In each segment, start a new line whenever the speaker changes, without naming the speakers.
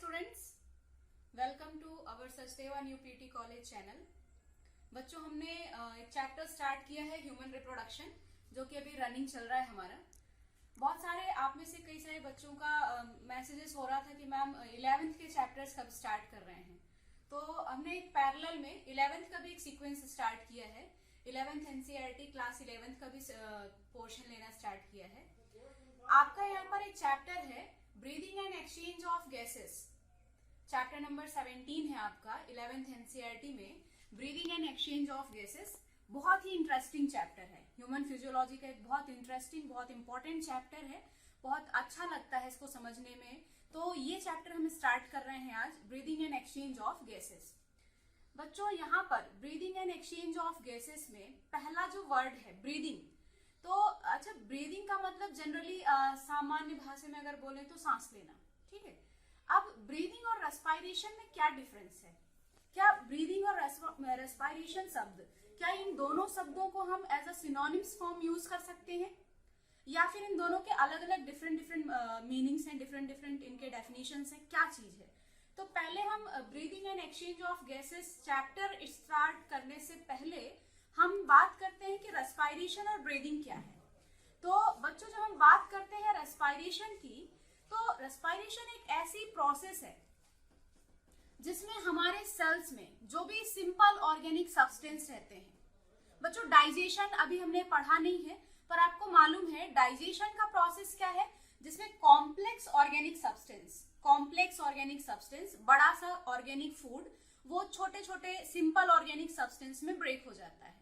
Students, welcome to our Sachdeva new PT college channel. बच्चों, हमने एक चैप्टर स्टार्ट किया है ह्यूमन रिप्रोडक्शन, जो कि अभी रनिंग चल रहा है हमारा। बहुत सारे आप में से कई सारे बच्चों का मैसेजेस हो रहा था कि मैम 11th के चैप्टर्स कब स्टार्ट कर रहे हैं। तो हमने एक पैरेलल में 11th का भी एक सीक्वेंस स्टार्ट किया है। 11th एनसीईआरटी क्लास 11th का भी पोर्शन लेना स्टार्ट किया है। आपका यहाँ पर एक चैप्टर है breathing and exchange of gases. Chapter number 17 है आपका 11th एनसीईआरटी में, breathing and exchange of gases. बहुत ही इंटरेस्टिंग चैप्टर है, ह्यूमन फिजियोलॉजी का एक बहुत इंटरेस्टिंग, बहुत इंपॉर्टेंट चैप्टर है। बहुत अच्छा लगता है इसको समझने में। तो ये चैप्टर हम स्टार्ट कर रहे हैं आज, breathing and exchange of gases. बच्चों, यहाँ पर breathing and exchange of gases में पहला जो वर्ड है ब्रीदिंग। तो अच्छा, ब्रीदिंग का मतलब जनरली सामान्य भाषा में अगर बोले तो सांस लेना, ठीक है। अब ब्रीदिंग और रेस्पिरेशन में क्या डिफरेंस है? क्या ब्रीदिंग और रेस्पिरेशन शब्द, क्या इन दोनों शब्दों को हम as a synonyms form use कर सकते हैं, या फिर इन दोनों के अलग अलग डिफरेंट मीनिंग्स हैं, डिफरेंट इनके डेफिनेशंस हैं, क्या चीज है? तो पहले हम breathing and exchange of gases chapter start करने से पहले हम बात करते हैं कि रेस्पिरेशन और ब्रीदिंग क्या है। तो बच्चों, जब हम बात करते हैं रेस्पिरेशन की, तो रेस्पिरेशन एक ऐसी प्रोसेस है जिसमें हमारे सेल्स में जो भी सिंपल ऑर्गेनिक सब्सटेंस रहते हैं। बच्चों, डाइजेशन अभी हमने पढ़ा नहीं है, पर आपको मालूम है डाइजेशन का प्रोसेस क्या है, जिसमें कॉम्प्लेक्स ऑर्गेनिक सब्सटेंस, बड़ा सा ऑर्गेनिक फूड वो छोटे छोटे सिंपल ऑर्गेनिक सब्सटेंस में ब्रेक हो जाता है।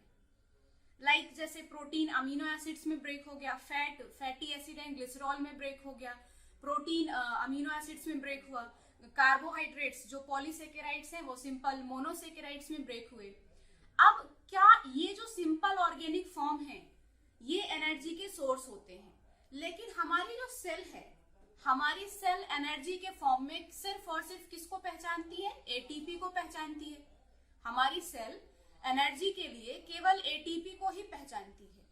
लाइक जैसे प्रोटीन अमीनो एसिड्स में ब्रेक हो गया, फैटी एसिड एंड ग्लिसरॉल में ब्रेक हो गया, प्रोटीन अमीनो एसिड्स में ब्रेक हुआ, कार्बोहाइड्रेट्स जो पॉलीसेकेराइड्स हैं वो सिंपल मोनोसेकेराइड्स में ब्रेक हुए। अब क्या ये जो सिंपल ऑर्गेनिक फॉर्म है ये एनर्जी के सोर्स होते हैं, लेकिन हमारी जो सेल है, हमारी सेल एनर्जी के फॉर्म में सिर्फ और सिर्फ किसको पहचानती है? एटीपी को पहचानती है। हमारी सेल एनर्जी के लिए केवल एटीपी को ही पहचानती है।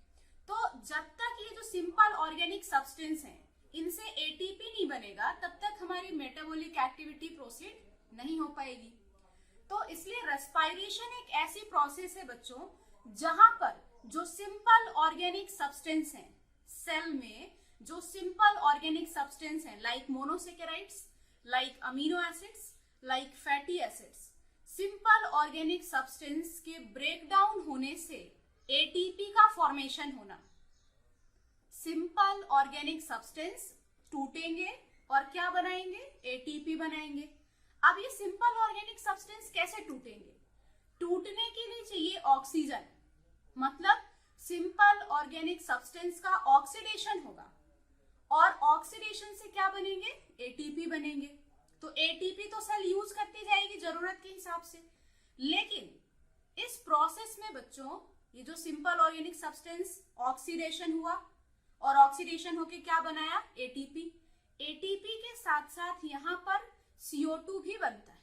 तो जब तक ये जो सिंपल ऑर्गेनिक सब्सटेंस हैं इनसे एटीपी नहीं बनेगा, तब तक हमारी मेटाबॉलिक एक्टिविटी प्रोसीड नहीं हो पाएगी। तो इसलिए रेस्पिरेशन एक ऐसी प्रोसेस है बच्चों, जहां पर जो सिंपल ऑर्गेनिक सब्सटेंस हैं, सेल में जो सिंपल ऑर्गेनिक सब्सटेंस हैं, like monosaccharides, like amino acids, like fatty acids, simple organic substance के ब्रेकडाउन होने से एटीपी का फॉर्मेशन होना। सिंपल ऑर्गेनिक सब्सटेंस टूटेंगे और क्या बनाएंगे? एटीपी बनाएंगे। अब ये सिंपल ऑर्गेनिक सब्सटेंस कैसे टूटेंगे? टूटने के लिए चाहिए ऑक्सीजन, मतलब सिंपल ऑर्गेनिक सब्सटेंस का ऑक्सीडेशन होगा, और ऑक्सीडेशन से क्या बनेंगे? एटीपी बनेंगे। तो एटीपी तो सेल यूज करती जाएगी जरूरत के हिसाब से, लेकिन इस प्रोसेस में बच्चों ये जो सिंपल ऑर्गेनिक सब्सटेंस ऑक्सीडेशन हुआ, और ऑक्सीडेशन होके क्या बनाया? एटीपी। एटीपी के साथ साथ यहाँ पर CO2 भी बनता है।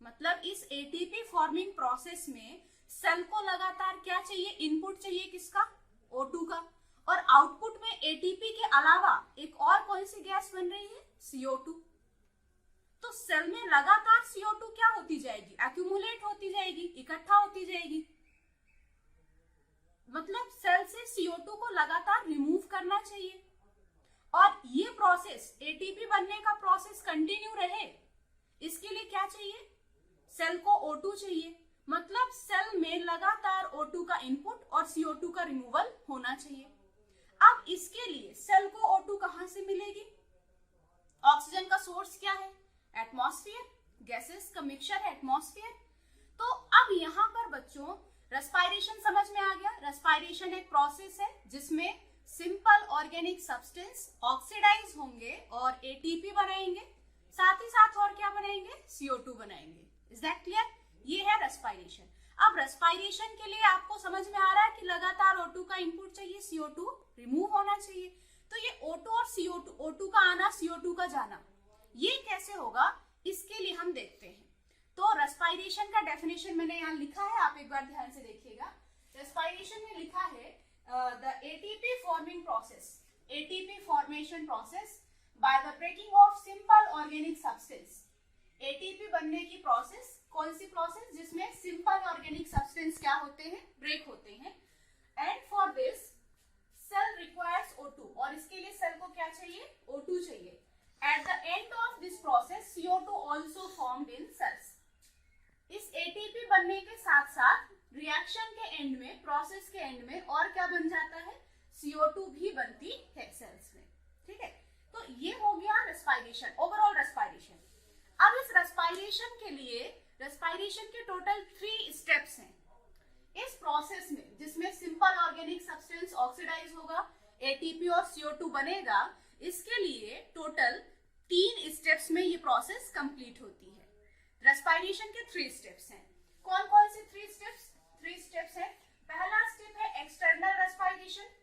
मतलब इस एटीपी फॉर्मिंग प्रोसेस में सेल को लगातार क्या चाहिए? इनपुट चाहिए किसका? O2 का। और आउटपुट में एटीपी के अलावा एक और कौन सी गैस बन रही है? CO2। तो सेल में लगातार CO2 क्या होती जाएगी? एक्यूमुलेट होती जाएगी, इकट्ठा होती जाएगी। मतलब सेल से CO2 को लगातार रिमूव करना चाहिए, और ये प्रोसेस एटीपी बनने का प्रोसेस कंटिन्यू रहे, इसके लिए क्या चाहिए? सेल को O2 चाहिए। मतलब सेल में लगातार O2 का इनपुट और CO2 का रिमूवल होना चाहिए। अब इसके लिए सेल को O2 कहां से मिलेगी? ऑक्सीजन का सोर्स क्या है? एटमॉस्फेयर, गैसेस का मिक्सचर है एटमॉस्फेयर। तो अब यहाँ पर बच्चों रेस्पिरेशन समझ में आ गया। रेस्पिरेशन एक प्रोसेस है जिसमें सिंपल ऑर्गेनिक सब्सटेंस ऑक्सीडाइज होंगे और एटीपी बनाएंगे, साथ ही साथ और क्या बनाएंगे? CO2 बनाएंगे। Is that clear? ये है रेस्पिरेशन। अब रेस्पिरेशन के लिए आपको समझ में आ रहा है कि लगातार O2 का इनपुट चाहिए, CO2 रिमूव होना चाहिए। तो ये O2 और CO2, O2 का आना, CO2 का जाना, ये कैसे होगा? इसके लिए हम देखते हैं। तो रेस्पिरेशन का डेफिनेशन मैंने यहाँ लिखा है, आप एक बार ध्यान से देखिएगा। रेस्पिरेशन में लिखा है the ATP forming process, ATP formation process by the breaking of simple organic substance. ATP बनने की प्रोसेस, कौन सी प्रोसेस? जिसमें सिंपल ऑर्गेनिक सब्सटेंस क्या होते हैं? ब्रेक होते हैं। And for this cell requires O2, और इसके लिए सेल को क्या चाहिए? O2 चाहिए। At the end of this process CO2 also formed in cells. इस एटीपी बनने के साथ साथ रिएक्शन के एंड में, प्रोसेस के एंड में और क्या बन जाता है? CO2 भी बनती है सेल्स में। ठीक है, तो ये हो गया रेस्पिरेशन, ओवरऑल रेस्पिरेशन। अब इस रेस्पिरेशन के लिए, रेस्पिरेशन के टोटल 3 स्टेप्स हैं इस प्रोसेस में, जिसमें सिंपल ऑर्गेनिक सब्सटेंस ऑक्सीडाइज होगा, एटीपी और CO2 बनेगा। इसके लिए टोटल 3 स्टेप्स में ये प्रोसेस कंप्लीट होती है। रेस्पिरेशन के 3 स्टेप्स हैं। कौन कौन से 3 स्टेप्स? 3 स्टेप्स हैं। पहला स्टेप है एक्सटर्नल रेस्पिरेशन,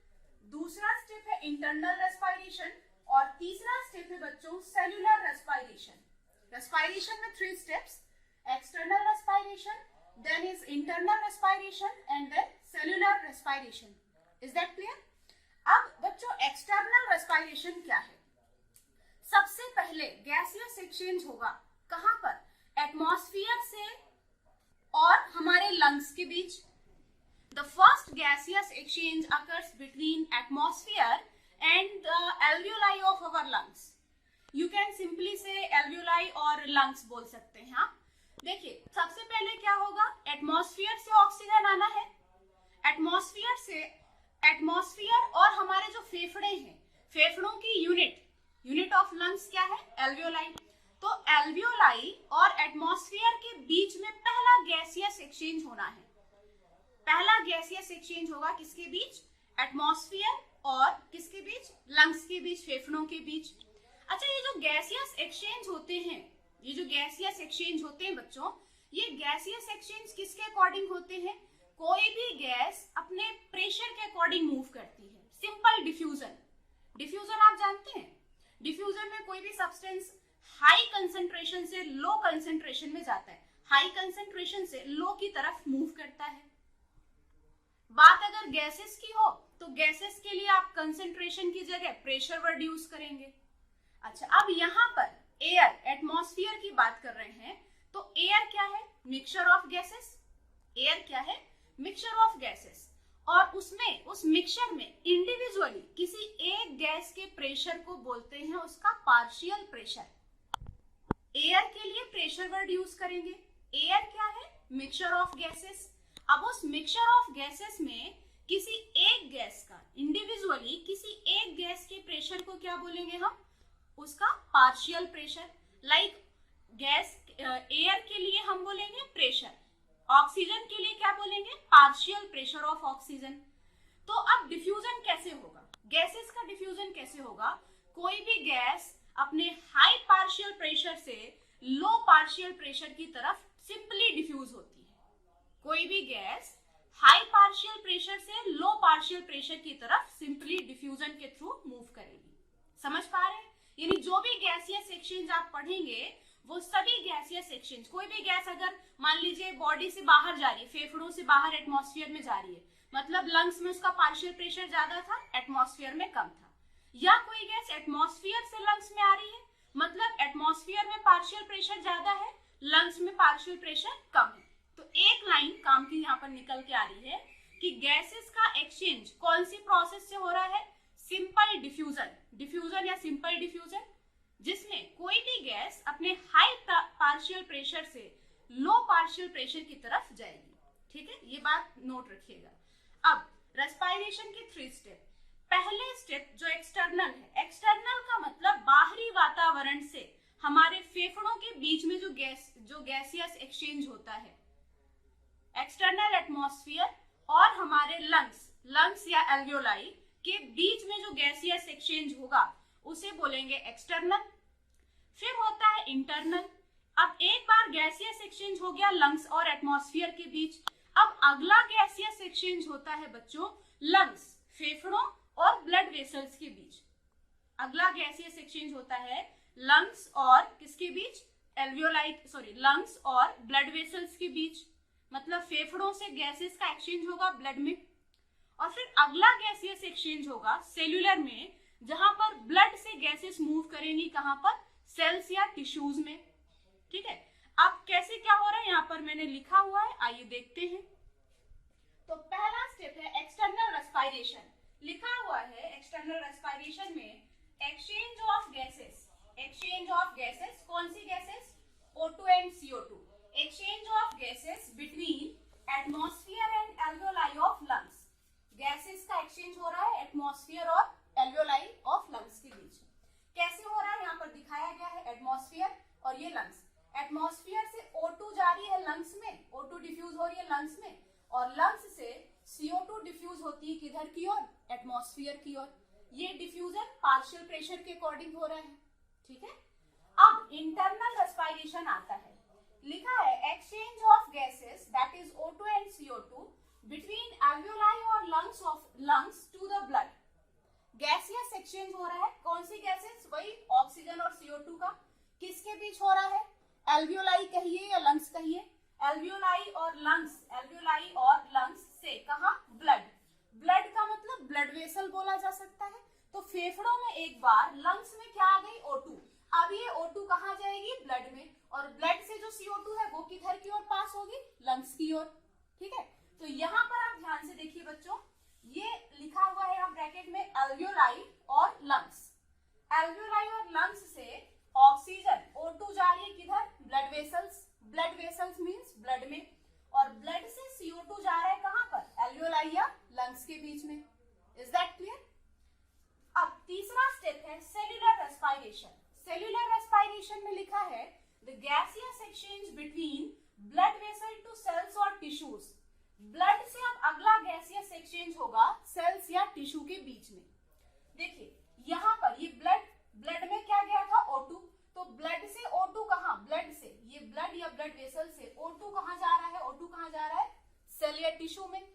दूसरा स्टेप है इंटरनल रेस्पिरेशन, और तीसरा स्टेप है बच्चों सेल्यूलर रेस्पिरेशन। रेस्पिरेशन में 3 steps, external respiration, then is internal respiration and then cellular respiration. Is that clear? अब बच्चों एक्सटर्नल रेस्पिरेशन क्या है? सबसे पहले गैसियस एक्सचेंज होगा, कहां पर? एटमॉस्फेयर से और हमारे लंग्स के बीच। The first gaseous exchange occurs between atmosphere and the alveoli of our lungs. You can simply say alveoli और lungs बोल सकते हैं आप। देखिए, सबसे पहले क्या होगा? एटमॉस्फेयर से ऑक्सीजन आना है, एटमॉस्फेयर से, एटमॉस्फेयर और हमारे जो फेफड़े हैं, फेफड़ों की यूनिट ऑफ लंग्स क्या है? एल्वियोलाई। तो एल्वियोलाई और एटमॉस्फेयर के बीच में पहला गैसियस एक्सचेंज होना है। पहला गैसियस एक्सचेंज होगा किसके बीच? एटमॉस्फेयर और किसके बीच? लंग्स के बीच, फेफड़ों के बीच। अच्छा, ये जो गैसियस एक्सचेंज होते हैं, ये जो गैसियस एक्सचेंज होते हैं बच्चों, ये गैसियस एक्सचेंज किसके अकॉर्डिंग होते हैं? कोई भी गैस अपने प्रेशर के अकॉर्डिंग मूव करती है। सिंपल डिफ्यूजन, डिफ्यूजन आप जानते हैं? डिफ्यूजन में कोई भी सब्सटेंस हाई कंसंट्रेशन से लो कंसंट्रेशन में जाता है, हाई कंसंट्रेशन से लो की तरफ मूव करता है। बात अगर गैसेस की हो तो गैसेस के लिए आप कंसंट्रेशन की जगह प्रेशर वर्ड यूज करेंगे। अच्छा, अब यहाँ पर एयर, एटमॉस्फेयर की बात कर रहे हैं, तो एयर क्या है? Mixture of gases. एयर क्या है? Mixture of gases. और उसमें, उस मिक्सचर में इंडिविजुअली किसी एक गैस के प्रेशर को बोलते हैं उसका पार्शियल प्रेशर। एयर के लिए प्रेशर वर्ड यूज करेंगे। एयर क्या है? Mixture of gases. अब उस मिक्सचर ऑफ गैसेस में किसी एक गैस का, इंडिविजुअली किसी एक गैस के प्रेशर को क्या बोलेंगे हम? उसका partial pressure. Like gas, air के लिए हम बोलेंगे प्रेशर, ऑक्सीजन के लिए क्या बोलेंगे? Partial pressure of oxygen. तो अब डिफ्यूजन कैसे होगा? गैसेस का डिफ्यूजन कैसे होगा? कोई भी गैस अपने हाई पार्शियल प्रेशर से लो पार्शियल प्रेशर की तरफ सिंपली डिफ्यूज होती है। कोई भी गैस हाई पार्शियल प्रेशर से लो पार्शियल प्रेशर की तरफ सिंपली डिफ्यूजन के थ्रू मूव करेगी। समझ पा रहे हैं? यानी जो भी गैसियस एक्सचेंज आप पढ़ेंगे वो सभी गैसियस एक्सचेंज, कोई भी गैस अगर मान लीजिए बॉडी से बाहर जा रही है, फेफड़ों से बाहर एटमॉस्फेयर में जा रही है, मतलब लंग्स में उसका पार्शियल प्रेशर ज्यादा था, एटमॉस्फेयर में कम था। या कोई गैस एटमॉस्फेयर से लंग्स में आ रही है, मतलब एटमॉस्फेयर में पार्शियल प्रेशर ज्यादा है, लंग्स में पार्शियल प्रेशर कम है। तो एक लाइन काम की यहाँ पर निकल के आ रही है कि गैसेस का एक्सचेंज कौन सी प्रोसेस से हो रहा है? सिंपल डिफ्यूजन, डिफ्यूजन या सिंपल डिफ्यूजन, जिसमें कोई भी गैस अपने हाई पार्शियल प्रेशर से लो पार्शियल प्रेशर की तरफ जाएगी। ठीक है, ये बात नोट रखिएगा। अब रेस्पिरेशन के 3 स्टेप। पहले स्टेप जो एक्सटर्नल है, एक्सटर्नल का मतलब बाहरी वातावरण से हमारे फेफड़ों के बीच में जो गैसियस एक्सचेंज होता है, एक्सटर्नल एटमॉस्फेयर और हमारे लंग्स या एल्वियोलाई के बीच में जो गैसियस एक्सचेंज होगा उसे बोलेंगे एक्सटर्नल। फिर होता है इंटरनल। अब एक बार गैसियस एक्सचेंज हो गया लंग्स और एटमॉस्फेयर के बीच, अब अगला गैसियस एक्सचेंज होता है बच्चों लंग्स, फेफड़ों और ब्लड वेसल्स के बीच। अगला गैसियस एक्सचेंज होता है लंग्स और किसके बीच? लंग्स और ब्लड वेसल्स के बीच, मतलब फेफड़ों से गैसेस का एक्सचेंज होगा ब्लड में। और फिर अगला गैसियस एक्सचेंज होगा सेल्यूलर में, जहां पर ब्लड से गैसेस मूव करेंगी, कहां पर, सेल्स या टिश्यूज में। ठीक है, अब कैसे क्या हो रहा है यहाँ पर मैंने लिखा हुआ है, आइए देखते हैं। तो पहला स्टेप है एक्सटर्नल रेस्पिरेशन। लिखा हुआ है एक्सटर्नल रेस्पिरेशन में exchange of gases, exchange of gases, कौन सी gases, O2 and CO2, exchange of gases between atmosphere and alveoli of lungs. Gases का एक्सचेंज हो रहा है एटमॉस्फेयर और एल्वियोलाई ऑफ लंग्स के बीच। कैसे हो रहा है यहाँ पर दिखाया गया है, एटमॉस्फेयर और ये लंग्स। एटमॉस्फेयर से O2 जा रही है लंग्स में, O2 डिफ्यूज हो रही है लंग्स में, और लंग्स से CO2 डिफ्यूज होती है किधर की ओर, एटमॉस्फेयर की ओर। ये डिफ्यूजन पार्शियल प्रेशर के अकॉर्डिंग हो रहा है। ठीक है, अब इंटरनल रेस्पिरेशन आता है। लिखा है exchange of gases that is O2 and CO2 between alveoli और lungs to the blood. Gaseous exchange हो रहा है, कौन सी गैसेस, वही ऑक्सीजन और CO2 का। किसके बीच हो रहा है, एल्वियोलाई कहिए या लंग्स कहिए, एल्वियोलाई और लंग्स, एल्वियोलाई और लंग्स से कहा, ब्लड। ब्लड का मतलब ब्लड वेसल बोला जा सकता है। तो फेफड़ों में एक बार, लंग्स में क्या आ गई, O2। अब ये O2 कहाँ जाएगी, ब्लड में, और ब्लड से जो CO2 है वो किधर की ओर पास होगी, लंग्स की ओर। ठीक है, तो यहाँ पर आप ध्यान से देखिए बच्चों, ये लिखा हुआ है यहाँ ब्रैकेट में एल्वियोलाई और लंग्स। एल्वियोलाई और लंग्स से ऑक्सीजन O2 जा रही है किधर, blood vessels, blood vessels means blood में, और ब्लड से CO2 जा रहा है कहां पर, एल्वियोलाई या लंग्स के बीच में। Is that clear? अब तीसरा स्टेप है सेल्यूलर रेस्पिरेशन। सेल्यूलर रेस्पिरेशन में लिखा है the gaseous exchange between blood vessel to cells और टिश्यूज। ब्लड से अब अगला गैसियस एक्सचेंज होगा सेल्स या टिश्यू के बीच में। देखिए यहाँ पर ये ब्लड में क्या गया था, O2, तो ब्लड से O2 कहाँ, ब्लड से, ये ब्लड या ब्लड वेसल से O2 कहाँ जा रहा है, O2 कहाँ जा रहा है, सेल या टिश्यू में,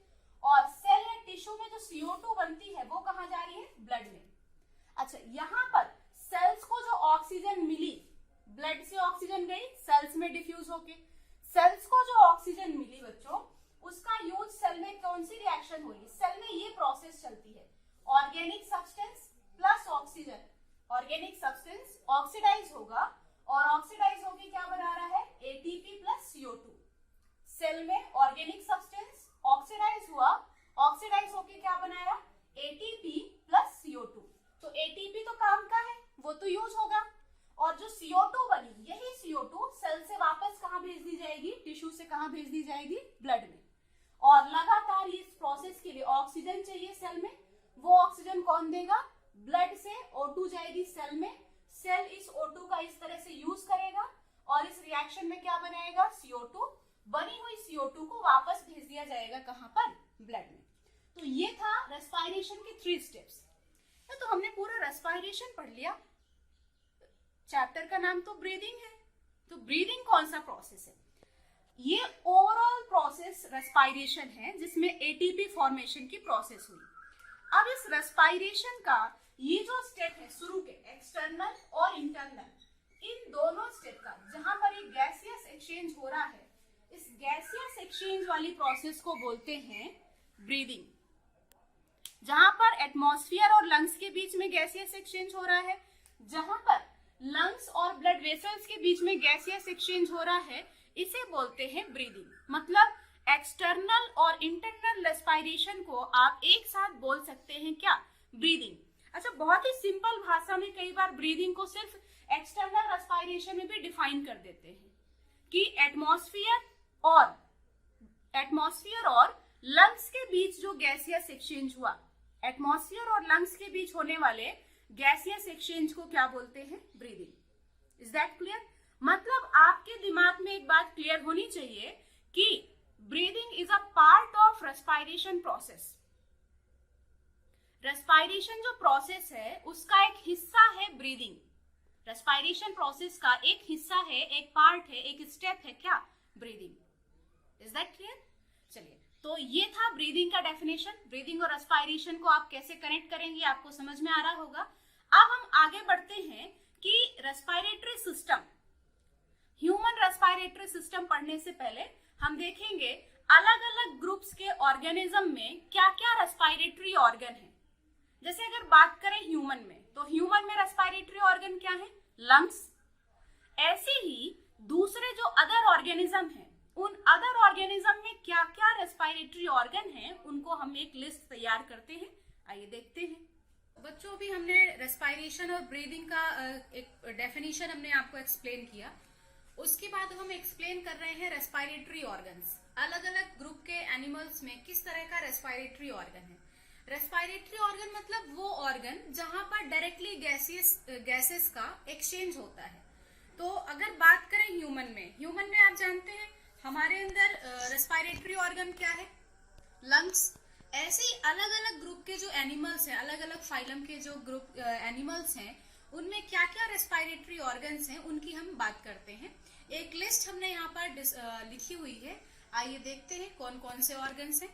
और सेल या टिश्यू में जो CO2 बनती है वो कहाँ जा रही है, ब्लड में। अच्छा, यहाँ पर सेल्स को जो ऑक्सीजन मिली, ब्लड से ऑक्सीजन गई सेल्स में डिफ्यूज होके, सेल्स को जो ऑक्सीजन मिली बच्चों, उसका यूज सेल में कौन सी रिएक्शन होगी, सेल में ये प्रोसेस चलती है, organic substance plus oxygen, organic substance oxidise होगा, और ऑक्सीडाइज होके क्या बना रहा है, ATP प्लस CO2। सेल में ऑर्गेनिक सब्सटेंस ऑक्सीडाइज हुआ, ऑक्सीडाइज होके क्या बनाया, ATP प्लस CO2। तो ATP तो काम का है, वो तो यूज होगा, और जो CO2 बनी, यही CO2 सेल से वापस कहाँ भेज दी जाएगी, टिश्यू से कहाँ भेज दी जाएगी, ब्लड में। और लगातार इस प्रोसेस के लिए ऑक्सीजन चाहिए सेल में, वो ऑक्सीजन कौन देगा, ब्लड से O2 जाएगी सेल में, सेल इस O2 का इस तरह से यूज करेगा, और इस रिएक्शन में क्या बनाएगा, CO2, बनी हुई CO2 को वापस भेज दिया जाएगा कहां पर, ब्लड में। तो ये था रेस्पिरेशन के 3 स्टेप्स। तो हमने पूरा रेस्पिरेशन पढ़ लिया। चैप्टर का नाम तो ब्रीदिंग है, तो ब्रीदिंग कौन सा प्रोसेस है, ये ओवरऑल प्रोसेस रेस्पिरेशन है जिसमें ATP फॉर्मेशन की प्रोसेस हुई। अब इस रेस्पिरेशन का ये जो स्टेप है शुरू के, एक्सटर्नल और इंटरनल, इन दोनों स्टेप का जहां पर एक गैसियस एक्सचेंज हो रहा है, इस गैसियस एक्सचेंज वाली प्रोसेस को बोलते हैं ब्रीदिंग। जहां पर एटमॉस्फेयर और लंग्स के बीच में गैसियस एक्सचेंज हो रहा है, जहां पर लंग्स और ब्लड वेसल्स के बीच में गैसियस एक्सचेंज हो रहा है, इसे बोलते हैं ब्रीदिंग। मतलब एक्सटर्नल और इंटरनल रेस्पिरेशन को आप एक साथ बोल सकते हैं क्या, ब्रीदिंग। अच्छा, बहुत ही सिंपल भाषा में कई बार ब्रीदिंग को सिर्फ एक्सटर्नल रेस्पिरेशन में भी डिफाइन कर देते हैं कि एटमॉस्फेयर और लंग्स के बीच जो गैसियस एक्सचेंज हुआ, एटमॉस्फेयर और लंग्स के बीच होने वाले गैसियस एक्सचेंज को क्या बोलते हैं, ब्रीदिंग। Is that clear? मतलब आपके दिमाग में एक बात क्लियर होनी चाहिए कि breathing is a part of respiration process. Respiration जो प्रोसेस है उसका एक हिस्सा है ब्रीदिंग। रेस्पिरेशन प्रोसेस का एक हिस्सा है, एक पार्ट है, एक स्टेप है क्या, ब्रीदिंग। Is that clear? चलिए, तो ये था ब्रीदिंग का डेफिनेशन। ब्रीदिंग और रेस्पिरेशन को आप कैसे कनेक्ट करेंगे आपको समझ में आ रहा होगा। अब हम आगे बढ़ते हैं कि respiratory system, human respiratory system पढ़ने से पहले हम देखेंगे अलग अलग ग्रुप्स के ऑर्गेनिज्म में क्या क्या रेस्पिरेटरी ऑर्गन है। जैसे अगर बात करें ह्यूमन में, तो ह्यूमन में रेस्पिरेटरी ऑर्गन क्या है? लंग्स। ऐसे ही दूसरे जो अदर ऑर्गेनिज्म हैं, उन अदर ऑर्गेनिज्म में क्या क्या रेस्पिरेटरी ऑर्गन हैं, उनको हम एक लिस्ट तैयार करते हैं। आइए देखते हैं। बच्चों, अभी हमने रेस्पिरेशन और ब्रीदिंग का एक डेफिनेशन हमने आपको एक्सप्लेन किया। उसके बाद हम एक्सप्लेन कर रहे हैं रेस्पिरेटरी ऑर्गन्स। अलग अलग ग्रुप के एनिमल्स में किस तरह का रेस्पिरेटरी ऑर्गन है। रेस्पिरेटरी ऑर्गन मतलब वो ऑर्गन जहां पर डायरेक्टली गैसेस का एक्सचेंज होता है। तो अगर बात करें ह्यूमन में आप जानते हैं हमारे अंदर रेस्पिरेटरी ऑर्गन क्या है? लंग्स। ऐसे ही अलग अलग ग्रुप के जो एनिमल्स हैं, अलग अलग फाइलम के जो ग्रुप एनिमल्स हैं, उनमें क्या क्या रेस्पिरेटरी ऑर्गन्स हैं, उनकी हम बात करते हैं। एक लिस्ट हमने यहाँ पर लिखी हुई है। आइए देखते हैं कौन कौन से ऑर्गन्स हैं।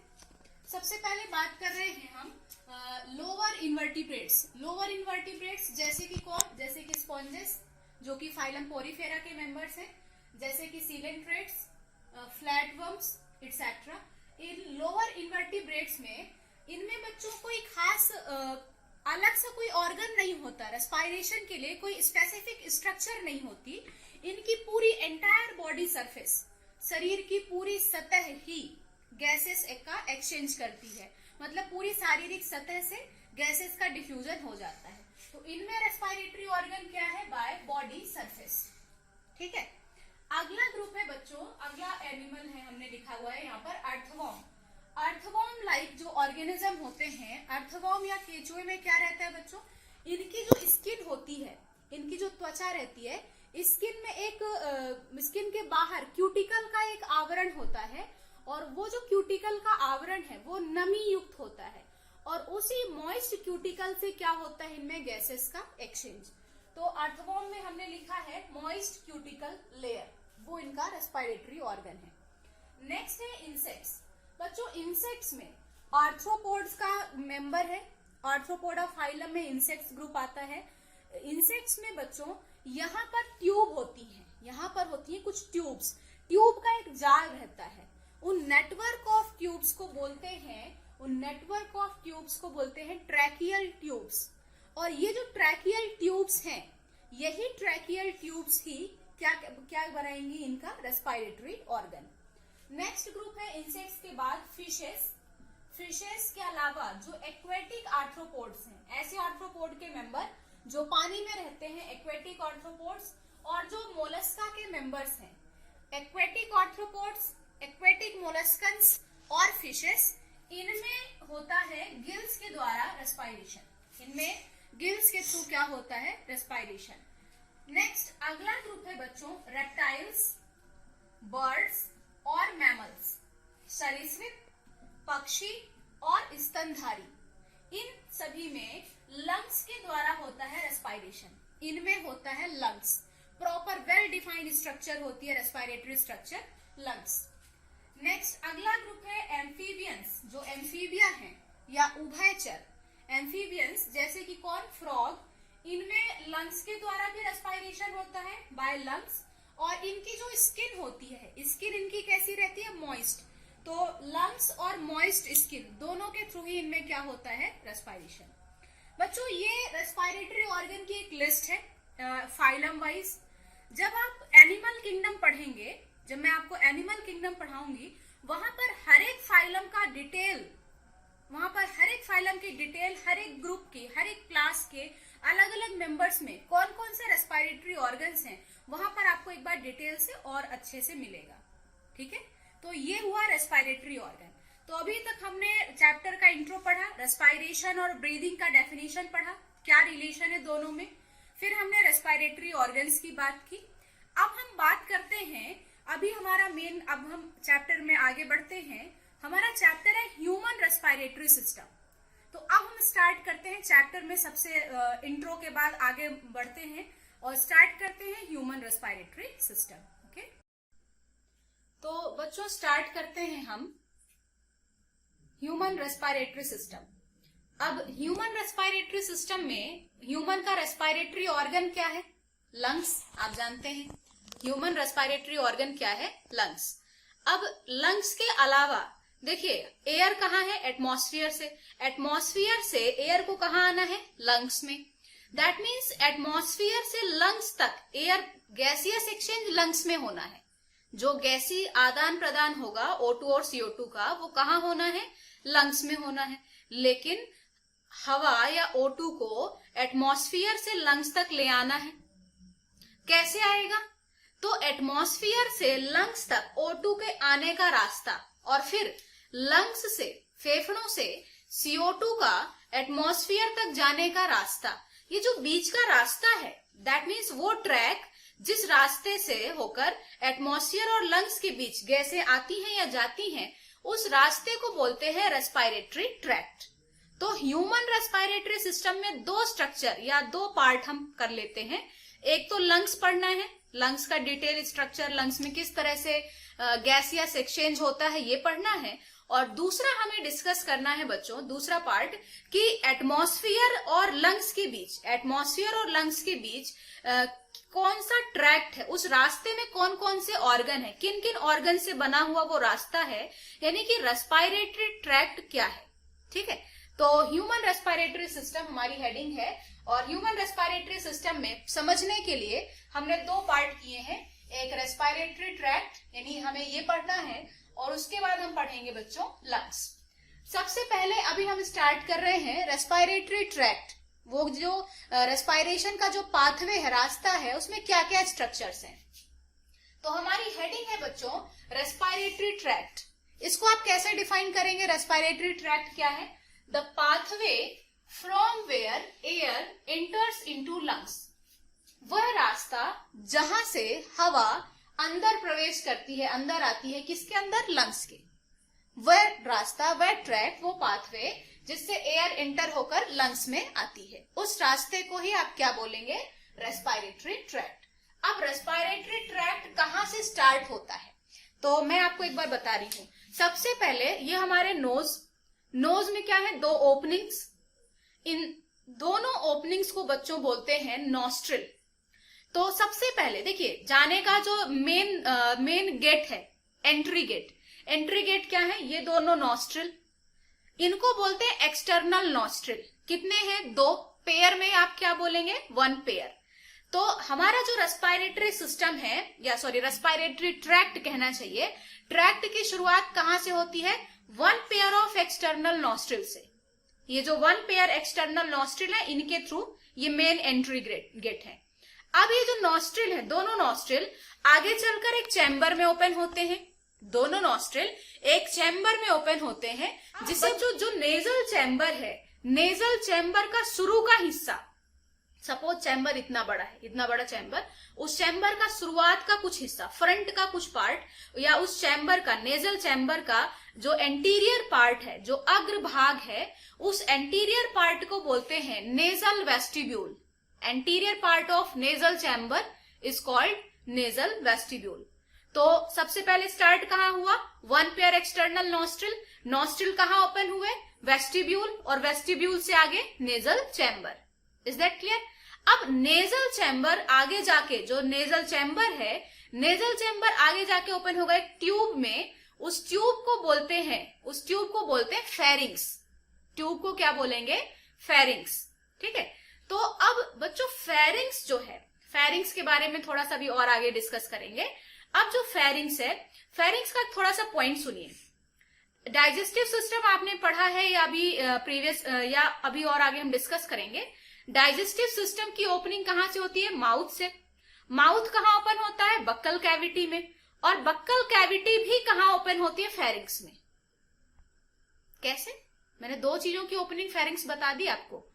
सबसे पहले बात कर रहे हैं हम लोअर इन्वर्टिब्रेट्स। लोअर इन्वर्टिब्रेट्स जैसे कि कौन? जैसे कि स्पॉन्जेस, जो कि फाइलम पोरीफेरा के मेंबर्स हैं, जैसे कि सीलेंट्रेट्स, फ्लैटवर्म्स एटसेट्रा। इन लोअर इन्वर्टिब्रेट्स में इनमें बच्चों कोई खास अलग से कोई ऑर्गन नहीं होता। रेस्पिरेशन के लिए कोई स्पेसिफिक स्ट्रक्चर नहीं होती। इनकी पूरी एंटायर बॉडी सरफेस, शरीर की पूरी सतह ही गैसेस का एक्सचेंज करती है। मतलब पूरी शारीरिक सतह से गैसेस का डिफ्यूजन हो जाता है। तो इनमें रेस्पिरेटरी ऑर्गन क्या है? By body surface. ठीक है। अगला ग्रुप है बच्चों, अगला एनिमल है, हमने लिखा हुआ है यहाँ पर अर्थवॉर्म। अर्थवॉर्म लाइक जो ऑर्गेनिज्म होते हैं, अर्थवॉर्म या केचुए में क्या रहता है बच्चों? इनकी जो स्किन होती है, इनकी जो त्वचा रहती है, स्किन में एक स्किन के बाहर क्यूटिकल का एक आवरण होता है, और वो जो क्यूटिकल का आवरण है वो नमी युक्त होता है, और उसी मॉइस्ट क्यूटिकल से क्या होता है? इनमें गैसेस का एक्सचेंज। तो अर्थवॉर्म में हमने लिखा है मॉइस्ट क्यूटिकल लेयर, वो इनका रेस्पिरेटरी ऑर्गन है। नेक्स्ट है इंसेक्ट्स। बच्चों, इंसेक्ट्स में आर्थ्रोपोड्स का मेंबर है। आर्थ्रोपोडा फाइलम में इंसेक्ट्स ग्रुप आता है। इंसेक्ट्स में बच्चों यहाँ पर ट्यूब होती है, यहाँ पर होती है कुछ ट्यूब्स। ट्यूब का एक जाल रहता है। उन नेटवर्क ऑफ ट्यूब्स को बोलते हैं ट्रैकियल ट्यूब्स। और ये जो ट्रैकियल ट्यूब्स हैं, यही ट्रैकियल ट्यूब्स ही क्या बनाएंगी? इनका रेस्पिरेटरी ऑर्गन। नेक्स्ट ग्रुप है इंसेक्ट्स के बाद फिशेस। फिशेस के अलावा जो एक्वेटिक आर्थ्रोपोड्स हैं, ऐसे आर्थ्रोपोड के मेंबर जो पानी में रहते हैं, एक्वेटिक आर्थ्रोपोड्स, और जो मोलस्का के मेंबर्स हैं, एक्वेटिक आर्थ्रोपोड्स, एक्वेटिक मोलस्कन्स और फिशेस, इनमें होता है गिल्स के द्वारा रेस्पिरेशन। इनमें गिल्स के थ्रू क्या होता है? रेस्पिरेशन। नेक्स्ट अगला ग्रुप है बच्चों रेप्टाइल्स, बर्ड्स और मैमल्स। सरीसृप, पक्षी और स्तनधारी, इन सभी में लंग्स के द्वारा होता है रेस्पिरेशन। इनमें होता है lungs, proper well defined structure होती है रेस्पिरेटरी स्ट्रक्चर, लंग्स। नेक्स्ट अगला ग्रुप है एम्फीबियंस, जो एम्फीबिया हैं या उभयचर। एम्फीबियंस जैसे कि कौन? फ्रॉग। इनमें लंग्स के द्वारा भी रेस्पिरेशन होता है, बाय लंग्स। और इनकी जो स्किन होती है, स्किन इनकी कैसी रहती है? मॉइस्ट। तो लंग्स और मॉइस्ट स्किन दोनों के थ्रू ही इनमें क्या होता है? रेस्पिरेशन। बच्चों, ये रेस्पिरेटरी ऑर्गन की एक लिस्ट है फाइलम वाइज। जब आप एनिमल किंगडम पढ़ेंगे, जब मैं आपको एनिमल किंगडम पढ़ाऊंगी, वहां पर हर एक फाइलम का डिटेल, हर एक ग्रुप की, हर एक क्लास के अलग अलग मेंबर्स में कौन कौन से रेस्पिरेटरी ऑर्गन्स हैं, वहां पर आपको एक बार डिटेल से और अच्छे से मिलेगा। ठीक है। तो ये हुआ रेस्पिरेटरी ऑर्गन। तो अभी तक हमने चैप्टर का इंट्रो पढ़ा, रेस्पिरेशन और ब्रीदिंग का डेफिनेशन पढ़ा, क्या रिलेशन है दोनों में। फिर हमने रेस्पिरेटरी ऑर्गन्स की बात की। अब हम बात करते हैं, अभी हमारा मेन, अब हम चैप्टर में आगे बढ़ते हैं। हमारा चैप्टर है ह्यूमन रेस्पिरेटरी सिस्टम। तो अब हम स्टार्ट करते हैं चैप्टर में, सबसे इंट्रो के बाद आगे बढ़ते हैं और स्टार्ट करते हैं ह्यूमन रेस्पिरेटरी सिस्टम। ओके, तो बच्चों स्टार्ट करते हैं हम ह्यूमन रेस्पिरेटरी सिस्टम। अब ह्यूमन रेस्पिरेटरी सिस्टम में ह्यूमन का रेस्पिरेटरी ऑर्गन क्या है? लंग्स। आप जानते हैं ह्यूमन रेस्पिरेटरी ऑर्गन क्या है? लंग्स। अब लंग्स के अलावा देखिए एयर कहाँ है, एटमॉस्फेयर से, एटमॉस्फेयर से एयर को कहाँ आना है, लंग्स में। दैट मीन्स एटमॉस्फेयर से लंग्स तक एयर गैसियस एक्सचेंज लंग्स में होना है। जो गैसी आदान प्रदान होगा O2 और CO2 का, वो कहाँ होना है, लंग्स में होना है। लेकिन हवा या O2 को एटमॉस्फेयर से लंग्स तक ले आना है, कैसे आएगा, तो एटमॉस्फेयर से लंग्स तक O2 के आने का रास्ता और फिर लंग्स से, फेफड़ों से CO2 का एटमॉस्फेयर तक जाने का रास्ता, ये जो बीच का रास्ता है, दैट मीन्स वो ट्रैक जिस रास्ते से होकर एटमॉस्फेयर और लंग्स के बीच गैसें आती हैं या जाती हैं, उस रास्ते को बोलते हैं रेस्पिरेटरी ट्रैक्ट। तो ह्यूमन रेस्पिरेटरी सिस्टम में दो स्ट्रक्चर या दो पार्ट हम कर लेते हैं। एक तो लंग्स पढ़ना है, लंग्स का डिटेल स्ट्रक्चर, लंग्स में किस तरह से गैसियस एक्सचेंज होता है ये पढ़ना है। और दूसरा हमें डिस्कस करना है बच्चों, दूसरा पार्ट कि एटमॉस्फेयर और लंग्स के बीच, एटमॉस्फेयर और लंग्स के बीच कौन सा ट्रैक्ट है, उस रास्ते में कौन कौन से ऑर्गन है, किन किन ऑर्गन से बना हुआ वो रास्ता है, यानी कि रेस्पिरेटरी ट्रैक्ट क्या है। ठीक है, तो ह्यूमन रेस्पिरेटरी सिस्टम हमारी हेडिंग है और ह्यूमन रेस्पिरेटरी सिस्टम में समझने के लिए हमने दो पार्ट किए हैं। एक रेस्पिरेटरी ट्रैक्ट, यानी हमें ये पढ़ना है, और उसके बाद हम पढ़ेंगे बच्चों लंग्स। सबसे पहले अभी हम स्टार्ट कर रहे हैं रेस्पिरेटरी ट्रैक्ट, वो जो रेस्पिरेशन का जो पाथवे है, रास्ता है, उसमें क्या क्या स्ट्रक्चर्स हैं। तो हमारी हेडिंग है बच्चों रेस्पिरेटरी ट्रैक्ट। इसको आप कैसे डिफाइन करेंगे, रेस्पिरेटरी ट्रैक्ट क्या है, the pathway from where air enters into lungs, वह रास्ता जहां से हवा अंदर प्रवेश करती है, अंदर आती है, किसके अंदर, लंग्स के। वह रास्ता, वह ट्रैक, वो पाथवे जिससे एयर एंटर होकर लंग्स में आती है, उस रास्ते को ही आप क्या बोलेंगे, रेस्पिरेटरी ट्रैक्ट। अब रेस्पिरेटरी ट्रैक्ट कहाँ से स्टार्ट होता है, तो मैं आपको एक बार बता रही हूँ। सबसे पहले ये हमारे नोज में क्या है, दो ओपनिंग्स, इन दोनों ओपनिंग्स को बच्चों बोलते हैं नॉस्ट्रिल। तो सबसे पहले देखिए, जाने का जो मेन गेट है, एंट्री गेट, एंट्री गेट क्या है, ये दोनों नॉस्ट्रिल, इनको बोलते हैं एक्सटर्नल नॉस्ट्रिल। कितने हैं, दो, पेयर में आप क्या बोलेंगे, वन पेयर। तो हमारा जो रेस्पिरेटरी सिस्टम है, या सॉरी रेस्पिरेटरी ट्रैक्ट कहना चाहिए, ट्रैक्ट की शुरुआत कहां से होती है, one pair of external nostril से। ये जो वन पेयर एक्सटर्नल नॉस्ट्रिल है, इनके थ्रू ये मेन एंट्री गेट है। अब ये जो नॉस्ट्रिल है, दोनों नॉस्ट्रिल आगे चलकर एक चैम्बर में ओपन होते हैं, दोनों नॉस्ट्रिल एक चैम्बर में ओपन होते हैं, जिसे जो नेजल चैम्बर है, नेजल चैम्बर का शुरू का हिस्सा, सपोज चैम्बर इतना बड़ा है, इतना बड़ा चैम्बर, उस चैम्बर का शुरुआत का कुछ हिस्सा, फ्रंट का कुछ पार्ट, या उस चैम्बर का, नेजल चैम्बर का जो एंटीरियर पार्ट है, जो अग्र भाग है, उस एंटीरियर पार्ट को बोलते हैं nasal vestibule. Anterior part of nasal chamber is called nasal vestibule. तो सबसे पहले स्टार्ट कहाँ हुआ, one pair external nostril, nostril कहाँ ओपन हुए, वेस्टिब्यूल, और वेस्टिब्यूल से आगे nasal chamber. Is that clear. अब नेजल चैम्बर आगे जाके, जो नेजल चैम्बर है, नेजल चैम्बर आगे जाके ओपन होगा एक ट्यूब में, उस ट्यूब को बोलते हैं फेरिंग्स। ट्यूब को क्या बोलेंगे, फेरिंग्स। ठीक है, तो अब बच्चों फेरिंग्स जो है, फेरिंग्स के बारे में थोड़ा सा भी और आगे डिस्कस करेंगे। अब जो फेरिंग्स है, फेरिंग्स का थोड़ा सा पॉइंट सुनिए। डाइजेस्टिव सिस्टम आपने पढ़ा है या अभी प्रीवियस या अभी और आगे हम डिस्कस करेंगे। डाइजेस्टिव सिस्टम की ओपनिंग कहां से होती है, माउथ से। माउथ कहां ओपन होता है, बक्कल कैविटी में, और बक्कल कैविटी भी कहां ओपन होती है, फेरिंग्स में। कैसे, मैंने दो चीजों की ओपनिंग फेरिंग्स बता दी आपको,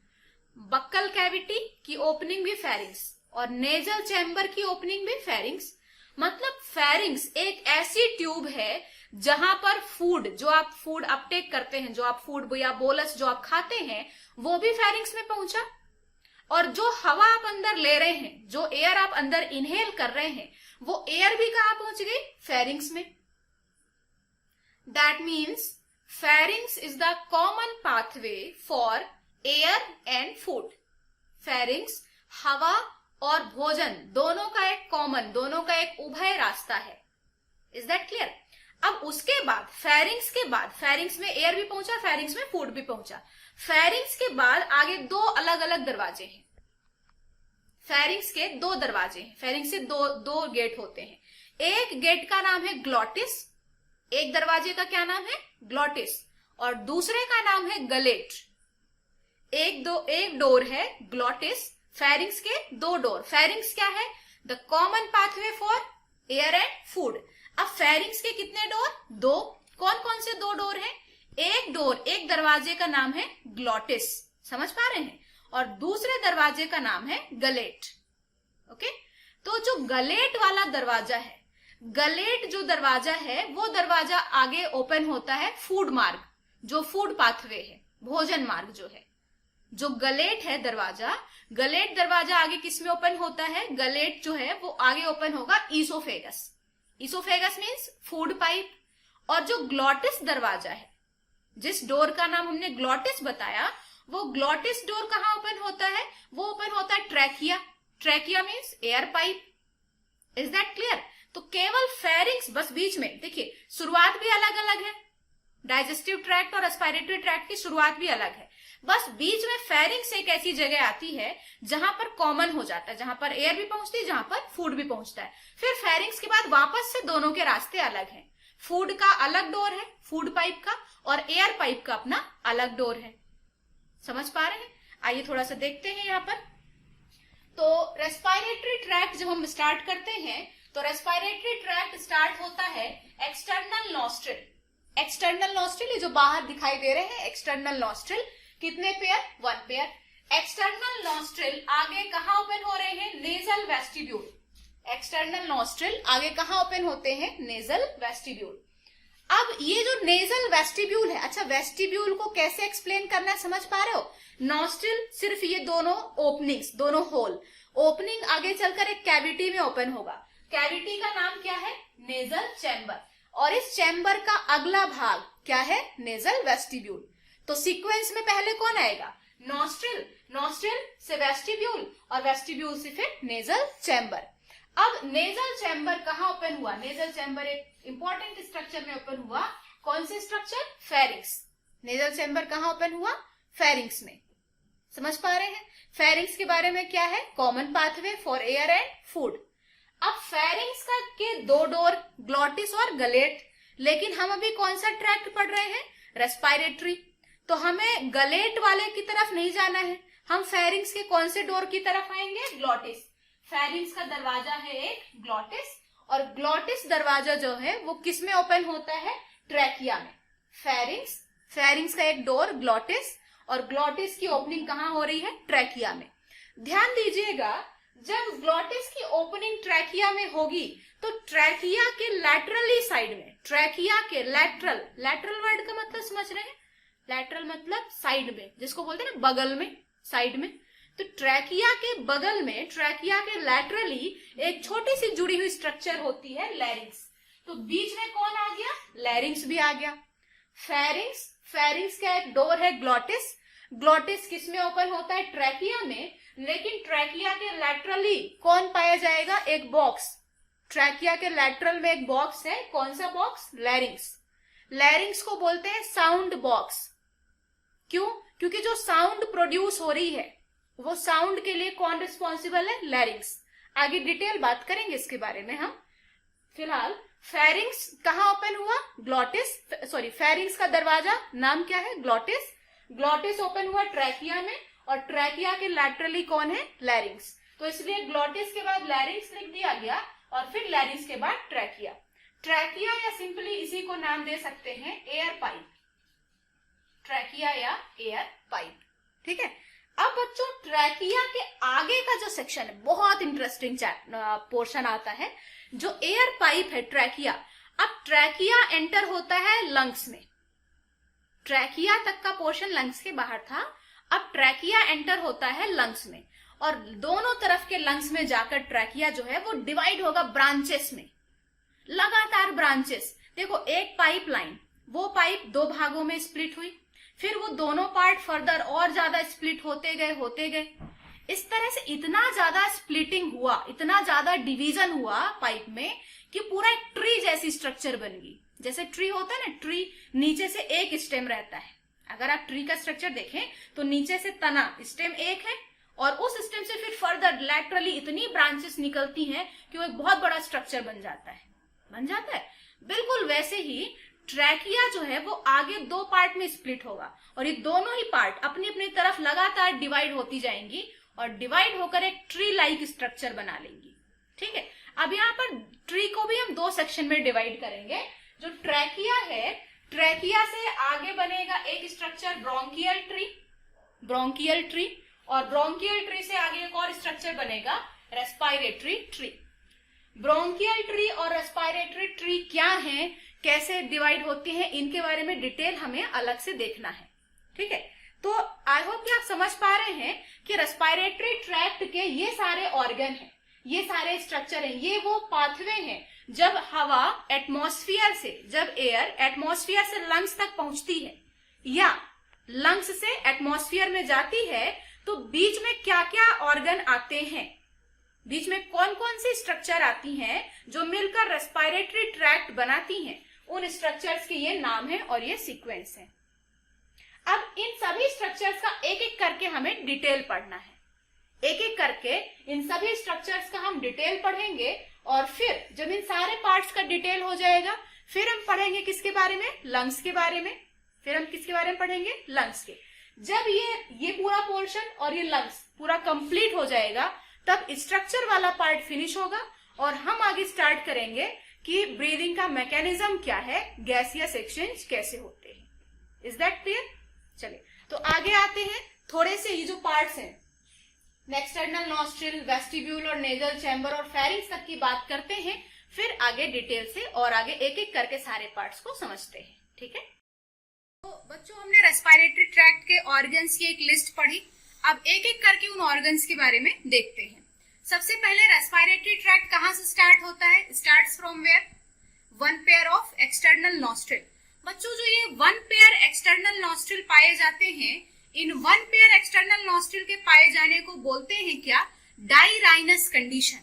बक्कल कैविटी की ओपनिंग भी फेरिंग्स और नेजल चैम्बर की ओपनिंग भी फेरिंग्स। मतलब फेरिंग्स एक ऐसी ट्यूब है जहां पर फूड, जो आप फूड अपटेक करते हैं, जो आप फूड या बोलस जो आप खाते हैं, वो भी फेरिंग्स में पहुंचा, और जो हवा आप अंदर ले रहे हैं, जो एयर आप अंदर इनहेल कर रहे हैं, वो एयर भी कहां पहुंच गई, फेरिंग्स में। That means pharynx is the common pathway for air and food. Pharynx हवा और भोजन दोनों का एक कॉमन, दोनों का एक उभय रास्ता है। Is that clear. अब उसके बाद फेरिंग्स में एयर भी पहुंचा, फेरिंग्स में फूड भी पहुंचा। फेरिंग्स के बाद आगे दो अलग अलग दरवाजे हैं, फेरिंग्स के दो दरवाजे हैं, फेरिंग्स से दो गेट होते हैं। एक गेट का नाम है ग्लॉटिस, एक दरवाजे का क्या नाम है, ग्लॉटिस, और दूसरे का नाम है गलेट। एक डोर है ग्लॉटिस, फेरिंग्स के दो डोर। फेरिंग्स क्या है, the common pathway for air and food. अब फेरिंग्स के कितने डोर, दो। कौन कौन से दो डोर हैं, एक दरवाजे का नाम है ग्लॉटिस, समझ पा रहे हैं, और दूसरे दरवाजे का नाम है गलेट। ओके, तो जो गलेट वाला दरवाजा है, गलेट जो दरवाजा है, वो दरवाजा आगे ओपन होता है फूड मार्ग, जो फूड पाथवे है, भोजन मार्ग जो है। जो गलेट है दरवाजा, गलेट दरवाजा आगे किस में ओपन होता है, गलेट जो है वो आगे ओपन होगा oesophagus. Oesophagus means food pipe. और जो ग्लॉटिस दरवाजा है, जिस डोर का नाम हमने ग्लॉटिस बताया, वो ग्लॉटिस डोर कहाँ ओपन होता है, वो ओपन होता है trachea. Trachea means air pipe. Is that clear? तो केवल फेरिंग्स, बस बीच में देखिए शुरुआत भी अलग अलग है, डाइजेस्टिव ट्रैक्ट और रेस्पिरेटरी ट्रैक्ट की शुरुआत भी अलग है, बस बीच में फेरिंग्स एक ऐसी जगह आती है जहां पर कॉमन हो जाता है, जहां पर एयर भी पहुंचती है, जहां पर फूड भी पहुंचता है। फिर फेरिंग्स के बाद वापस से दोनों के रास्ते अलग हैं। फूड का अलग डोर है, फूड पाइप का, और एयर पाइप का अपना अलग डोर है। समझ पा रहे हैं? आइए थोड़ा सा देखते हैं यहाँ पर। तो रेस्पिरेटरी ट्रैक्ट जब हम स्टार्ट करते हैं, तो रेस्पिरेटरी ट्रैक्ट स्टार्ट होता है एक्सटर्नल नॉस्ट्रिल। एक्सटर्नल नॉस्ट्रिल, ये जो बाहर दिखाई दे रहे हैं एक्सटर्नल नॉस्ट्रिल, कितने पेयर, 1 पेयर। एक्सटर्नल नॉस्ट्रिल आगे कहाँ ओपन हो रहे हैं, नेजल वेस्टिब्यूल। एक्सटर्नल नॉस्ट्रिल आगे कहाँ ओपन होते हैं, नेजल वेस्टिब्यूल। अब ये जो नेजल वेस्टिब्यूल है, अच्छा वेस्टिब्यूल को कैसे एक्सप्लेन करना है, समझ पा रहे हो? नॉस्ट्रिल सिर्फ ये दोनों ओपनिंग्स, दोनों होल, ओपनिंग आगे चलकर एक कैविटी में ओपन होगा। कैविटी का नाम क्या है, नेजल चैम्बर, और इस चैम्बर का अगला भाग क्या है, नेजल वेस्टिब्यूल। तो सीक्वेंस में पहले कौन आएगा, नॉस्ट्रिल, नॉस्ट्रिल से वेस्टिब्यूल, और वेस्टिब्यूल से फिर नेजल चैम्बर। अब नेजल चैम्बर कहाँ ओपन हुआ, नेजल चैम्बर एक इंपॉर्टेंट स्ट्रक्चर में ओपन हुआ। कौन से स्ट्रक्चर, फेरिंग्स। नेजल चैम्बर कहाँ ओपन हुआ, फेरिंग्स में। समझ पा रहे हैं? फेरिंग्स के बारे में क्या है, common pathway for air and food. अब फेरिंग्स का के दो डोर, ग्लॉटिस और गलेट, लेकिन हम अभी कौन सा ट्रैक्ट पढ़ रहे हैं, रेस्पिरेटरी। तो हमें गलेट वाले की तरफ नहीं जाना है, हम फेरिंग्स के कौन से डोर की तरफ आएंगे, ग्लॉटिस। फेरिंग्स का दरवाजा है एक ग्लॉटिस, और ग्लॉटिस दरवाजा जो है वो किस में ओपन होता है, ट्रैकिया में। फेरिंग्स का एक डोर ग्लॉटिस, और ग्लॉटिस की ओपनिंग कहाँ हो रही है, ट्रैकिया में। ध्यान दीजिएगा, जब ग्लॉटिस की ओपनिंग ट्रैकिया में होगी, तो ट्रैकिया के लैटरली साइड में, ट्रैकिया के लैटरल वर्ड का मतलब समझ रहे हैं, लैटरल मतलब साइड में, जिसको बोलते हैं ना बगल में, साइड में। तो ट्रैकिया के बगल में, ट्रैकिया के लैटरली एक छोटी सी जुड़ी हुई स्ट्रक्चर होती है, लैरिंग्स। तो बीच में कौन आ गया, लैरिंग्स भी आ गया। फेरिंग्स का एक डोर है ग्लॉटिस। ग्लॉटिस किस में ओपन होता है, ट्रैकिया में, लेकिन ट्रैकिया के लैटरली कौन पाया जाएगा, एक बॉक्स। ट्रैकिया के लैटरल में एक बॉक्स है, कौन सा बॉक्स, लैरिंग्स। लैरिंग्स को बोलते हैं साउंड बॉक्स। क्यों, क्योंकि जो साउंड प्रोड्यूस हो रही है, वो साउंड के लिए कौन रिस्पॉन्सिबल है, लैरिंग्स। आगे डिटेल बात करेंगे इसके बारे में हम। फिलहाल फेरिंग्स कहाँ ओपन हुआ, ग्लॉटिस, सॉरी फेरिंग्स का दरवाजा नाम क्या है, ग्लॉटिस। ग्लॉटिस ओपन हुआ ट्रैकिया में, और ट्रैकिया के लैटरली कौन है, लैरिंग्स। तो इसलिए ग्लॉटिस के बाद लैरिंग्स लिख दिया गया, और फिर लैरिंग्स के बाद ट्रैकिया। ट्रैकिया या सिंपली इसी को नाम दे सकते हैं एयर पाइप, ट्रैकिया या एयर पाइप। ठीक है। अब बच्चों ट्रैकिया के आगे का जो सेक्शन है, बहुत इंटरेस्टिंग पोर्शन आता है, जो एयर पाइप है ट्रैकिया। अब ट्रैकिया एंटर होता है लंग्स में, ट्रैकिया तक का पोर्शन लंग्स के बाहर था, अब ट्रैकिया एंटर होता है लंग्स में, और दोनों तरफ के लंग्स में जाकर ट्रैकिया जो है वो डिवाइड होगा ब्रांचेस में, लगातार ब्रांचेस। देखो एक पाइपलाइन, वो पाइप दो भागों में स्प्लिट हुई, फिर वो दोनों पार्ट फर्दर और ज्यादा स्प्लिट होते गए। इस तरह से इतना ज्यादा स्प्लिटिंग हुआ, इतना ज्यादा डिवीजन हुआ पाइप में, कि पूरा एक ट्री जैसी स्ट्रक्चर बन गई। जैसे ट्री होता है ना, ट्री नीचे से एक स्टेम रहता है। अगर आप ट्री का स्ट्रक्चर देखें तो नीचे से तना स्टेम एक है और उस स्टेम से फिर फर्दर लैटरली इतनी ब्रांचेस निकलती हैं कि वो एक बहुत बड़ा स्ट्रक्चर बन जाता है। बिल्कुल वैसे ही ट्रैकिया जो है वो आगे दो पार्ट में स्प्लिट होगा और ये दोनों ही पार्ट अपनी अपनी तरफ लगातार डिवाइड होती जाएंगी और डिवाइड होकर एक ट्री लाइक स्ट्रक्चर बना लेंगी। ठीक है, अब यहाँ पर ट्री को भी हम दो सेक्शन में डिवाइड करेंगे। जो ट्रैकिया है, ट्रैकिया से आगे बनेगा एक स्ट्रक्चर ब्रोंकियल ट्री और ब्रोंकियल ट्री से आगे एक और स्ट्रक्चर बनेगा रेस्पिरेटरी ट्री। ब्रोंकियल ट्री और रेस्पिरेटरी ट्री क्या है, कैसे डिवाइड होती हैं, इनके बारे में डिटेल हमें अलग से देखना है। ठीक है, तो आई होप कि आप समझ पा रहे हैं कि रेस्पिरेटरी ट्रैक्ट के ये सारे ऑर्गन हैं, ये सारे स्ट्रक्चर हैं, ये वो पाथवे हैं जब हवा एटमॉस्फेयर से, जब एयर एटमॉस्फेयर से लंग्स तक पहुंचती है या लंग्स से एटमॉस्फेयर में जाती है तो बीच में क्या क्या ऑर्गन आते हैं, बीच में कौन कौन सी स्ट्रक्चर आती हैं जो मिलकर रेस्पिरेटरी ट्रैक्ट बनाती हैं, उन स्ट्रक्चर्स के ये नाम है और ये सीक्वेंस है। अब इन सभी स्ट्रक्चर्स का एक एक करके हमें डिटेल पढ़ना है, एक एक करके इन सभी स्ट्रक्चर्स का हम डिटेल पढ़ेंगे और फिर जब इन सारे पार्ट्स का डिटेल हो जाएगा फिर हम पढ़ेंगे किसके बारे में, लंग्स के बारे में। फिर हम किसके बारे में पढ़ेंगे, लंग्स के। जब ये पूरा पोर्शन और ये लंग्स पूरा कंप्लीट हो जाएगा तब स्ट्रक्चर वाला पार्ट फिनिश होगा और हम आगे स्टार्ट करेंगे कि ब्रीदिंग का मैकेनिज्म क्या है, गैसियस एक्सचेंज कैसे होते हैं। Is that clear? चलिए तो आगे आते हैं। थोड़े से ये जो पार्ट्स हैं, एक्सटर्नल नॉस्ट्रिल, वेस्टिब्यूल और नेजल चैम्बर और फेरिंग्स तक की बात करते हैं, फिर आगे डिटेल से और आगे एक एक करके सारे पार्ट्स को समझते हैं। ठीक है, तो बच्चों हमने रेस्पिरेटरी ट्रैक्ट के ऑर्गन्स की एक लिस्ट पढ़ी। अब एक एक करके उन ऑर्गन्स के बारे में देखते हैं। सबसे पहले रेस्पिरेटरी ट्रैक्ट कहाँ से स्टार्ट होता है, starts from where, one pair of external nostril. बच्चों जो ये वन पेयर एक्सटर्नल नॉस्ट्रिल पाए जाते हैं, in one pair external nostril के पाए जाने को बोलते हैं क्या, डायराइनस कंडीशन।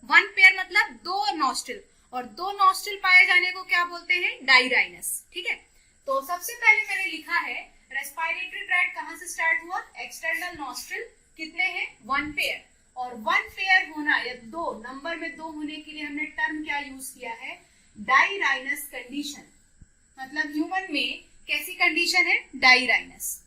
वन पेयर मतलब दो नॉस्ट्रिल और दो नॉस्ट्रिल पाए जाने को क्या बोलते हैं, डायराइनस। ठीक है, तो सबसे पहले मैंने लिखा है रेस्पिरेटरी ट्रैक्ट कहां से स्टार्ट हुआ, एक्सटर्नल नॉस्ट्रिल कितने हैं, वन पेयर। और वन पेयर होना या दो नंबर में दो होने के लिए हमने टर्म क्या यूज किया है, डायराइनस कंडीशन। मतलब ह्यूमन में कैसी कंडीशन है, डायराइनस।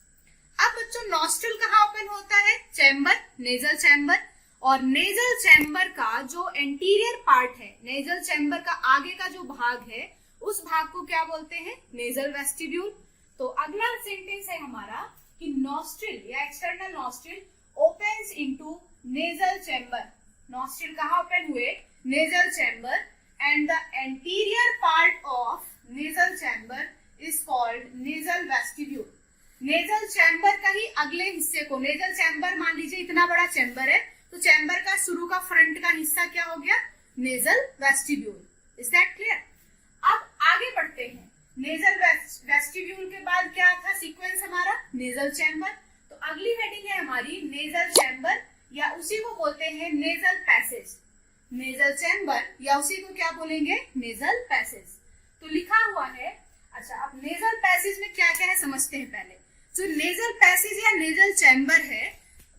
अब बच्चों नॉस्ट्रिल कहाँ ओपन होता है, चैम्बर, नेजल चैम्बर। और नेजल चैम्बर का जो एंटीरियर पार्ट है, नेजल चैम्बर का आगे का जो भाग है, उस भाग को क्या बोलते हैं, नेजल वेस्टिब्यूल। तो अगला सेंटेंस है हमारा कि नॉस्ट्रिल या external nostril opens into nasal chamber. Nostril कहाँ ओपन हुए, nasal chamber, and the anterior part of nasal chamber is called nasal vestibule. Nasal chamber का ही अगले हिस्से को, नेजल चैम्बर मान लीजिए इतना बड़ा चैम्बर है, तो चैम्बर का शुरू का फ्रंट का हिस्सा क्या हो गया, nasal vestibule. Is that clear? अब आगे बढ़ते हैं। नेजल वेस्टिब्यूल के बाद क्या था सीक्वेंस हमारा, नेजल चैम्बर। तो अगली हेडिंग है हमारी नेजल चैम्बर या उसी को बोलते हैं नेजल पैसेज। नेजल चैम्बर या उसी को क्या बोलेंगे, नेजल पैसेज। तो लिखा हुआ है। अच्छा, अब नेजल पैसेज में क्या क्या है समझते हैं पहले। जो नेजल पैसेज या नेजल चैम्बर है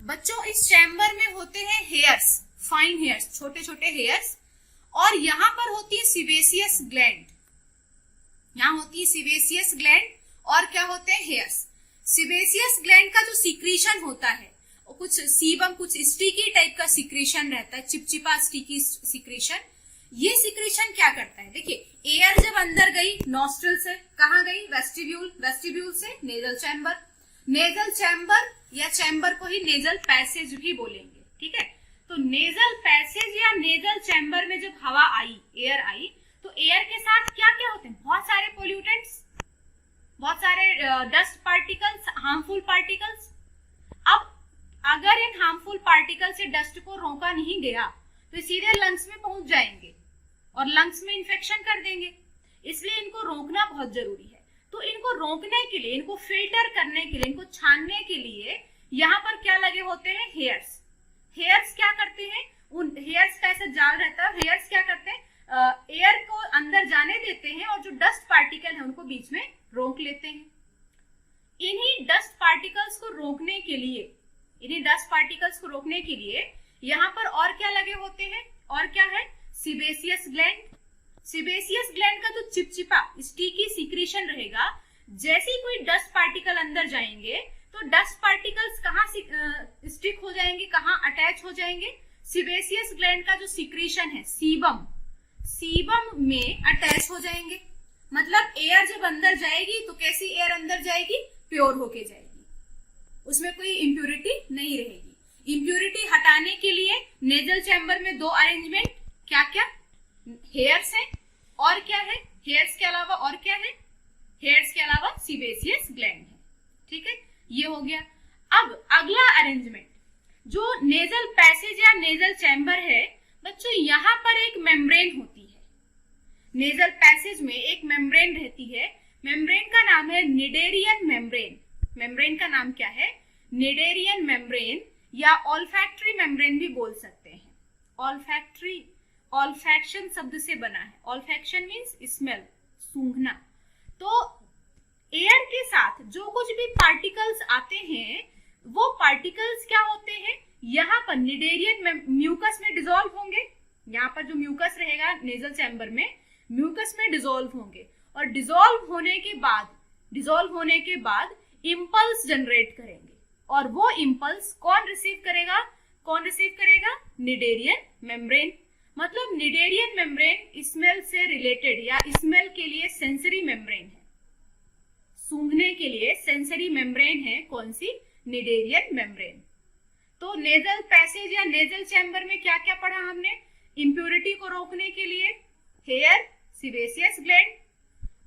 बच्चों, इस चैम्बर में होते हैं हेयर्स, फाइन हेयर्स, छोटे छोटे हेयर्स, और यहाँ पर होती है सिवेसियस ग्लैंड। यहाँ होती है सिवेसियस ग्लैंड और क्या होते हैं, हेयर्स। सिवेसियस ग्लैंड का जो सीक्रेशन होता है वो कुछ सीबम, कुछ स्टिकी टाइप का सीक्रेशन रहता है, चिपचिपा स्टिकी सीक्रेशन। ये सीक्रेशन क्या करता है, देखिए एयर जब अंदर गई नॉस्ट्रिल से कहाँ गई, वेस्टिब्यूल, वेस्टिब्यूल से नेजल चैम्बर, नेजल चैम्बर या चैम्बर को ही नेजल पैसेज भी बोलेंगे। ठीक है, तो नेजल पैसेज या नेजल चैम्बर में जब हवा आई, एयर आई, तो एयर के साथ क्या क्या होते हैं, बहुत सारे पोल्यूटेंट्स, बहुत सारे डस्ट पार्टिकल्स, हार्मफुल पार्टिकल्स। अब अगर इन हार्मफुल पार्टिकल से डस्ट को रोका नहीं गया तो सीधे लंग्स में पहुंच जाएंगे और लंग्स में इन्फेक्शन कर देंगे। इसलिए इनको रोकना बहुत जरूरी है। तो इनको रोकने के लिए, इनको फिल्टर करने के लिए, इनको छानने के लिए यहाँ पर क्या लगे होते हैं, हेयर्स। हेयर्स क्या करते हैं, उन हेयर्स का ऐसा जाल रहता है, हेयर्स क्या करते हैं, एयर को अंदर जाने देते हैं और जो डस्ट पार्टिकल है उनको बीच में रोक लेते हैं। इन्हीं डस्ट पार्टिकल्स को रोकने के लिए यहाँ पर और क्या लगे होते हैं, और क्या है, सीबेसियस ग्लैंड। सीबेसियस ग्लैंड का जो चिपचिपा स्टिकी सीक्रेशन रहेगा, जैसे ही कोई डस्ट पार्टिकल अंदर जाएंगे तो डस्ट पार्टिकल्स कहाँ स्टिक हो जाएंगे, कहाँ अटैच हो जाएंगे, सीबेसियस ग्लैंड का जो सीक्रेशन है सीबम में अटैच हो जाएंगे। मतलब एयर जब अंदर जाएगी तो कैसी एयर अंदर जाएगी, प्योर होके जाएगी, उसमें कोई इम्प्यूरिटी नहीं रहेगी। इम्प्यूरिटी हटाने के लिए नेजल चैम्बर में 2 अरेंजमेंट, क्या क्या, हेयर्स है और क्या है, हेयर्स के अलावा और क्या है, हेयर्स के अलावा सीबेसियस ग्लैंड है। ठीक है, ये हो गया। अब अगला अरेंजमेंट जो नेजल पैसेज या नेजल चैम्बर है बच्चों, यहाँ पर एक मेम्ब्रेन होती है। नेजल पैसेज में एक मेम्ब्रेन रहती है, मेम्ब्रेन का नाम है निडेरियन मेम्ब्रेन। मेम्ब्रेन का नाम क्या है, निडेरियन मेम्ब्रेन, या ऑल्फैक्टरी मेम्ब्रेन भी बोल सकते हैं। ऑल्फैक्टरी, ऑल्फैक्शन शब्द से बना है। ऑल्फैक्शन मीन्स स्मेल, सूंघना। तो एयर के साथ जो कुछ भी पार्टिकल्स आते हैं वो पार्टिकल्स क्या होते हैं, यहाँ पर निडेरियन म्यूकस में डिसॉल्व होंगे। यहाँ पर जो म्यूकस रहेगा नेजल चैम्बर में, म्यूकस में डिसॉल्व होंगे और डिसॉल्व होने के बाद इंपल्स जनरेट करेंगे। और वो इंपल्स कौन रिसीव करेगा, निडेरियन मेम्ब्रेन। मतलब निडेरियन मेम्ब्रेन स्मेल से रिलेटेड या स्मेल के लिए सेंसरी मेम्ब्रेन है, सूंघने के लिए सेंसरी मेम्ब्रेन है। कौन सी, निडेरियन मेम्ब्रेन। तो नेजल पैसेज या नेजल चैम्बर में क्या क्या पढ़ा हमने, इंप्यूरिटी को रोकने के लिए हेयर, सीबेसियस ग्लैंड,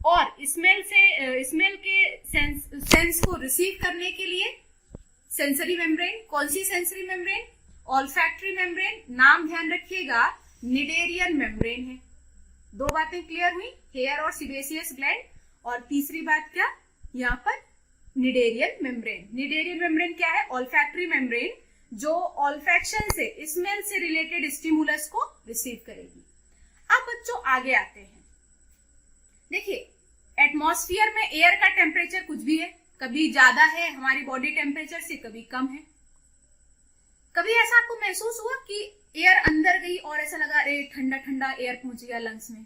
और स्मेल के सेंस को रिसीव करने के लिए सेंसरी मेम्ब्रेन। कौन सी सेंसरी मेम्ब्रेन, ऑल्फैक्टरी मेम्ब्रेन। नाम ध्यान रखिएगा, निडेरियन मेम्ब्रेन है। 2 बातें क्लियर हुई, हेयर और सीबेसियस ग्लैंड, और तीसरी बात क्या, यहाँ पर निडेरियन मेम्ब्रेन। निडेरियन मेम्ब्रेन क्या है, ऑल्फैक्टरी मेम्ब्रेन, जो ऑल्फैक्शन से, स्मेल से रिलेटेड स्टिमुलस को रिसीव करेगी। अब बच्चों आगे आते हैं। देखिए, एटमॉस्फेयर में एयर का टेम्परेचर कुछ भी है, कभी ज्यादा है हमारी बॉडी टेम्परेचर से, कभी कम है। कभी ऐसा आपको महसूस हुआ कि एयर अंदर गई और ऐसा लगा अरे ठंडा ठंडा एयर पहुंच गया लंग्स में,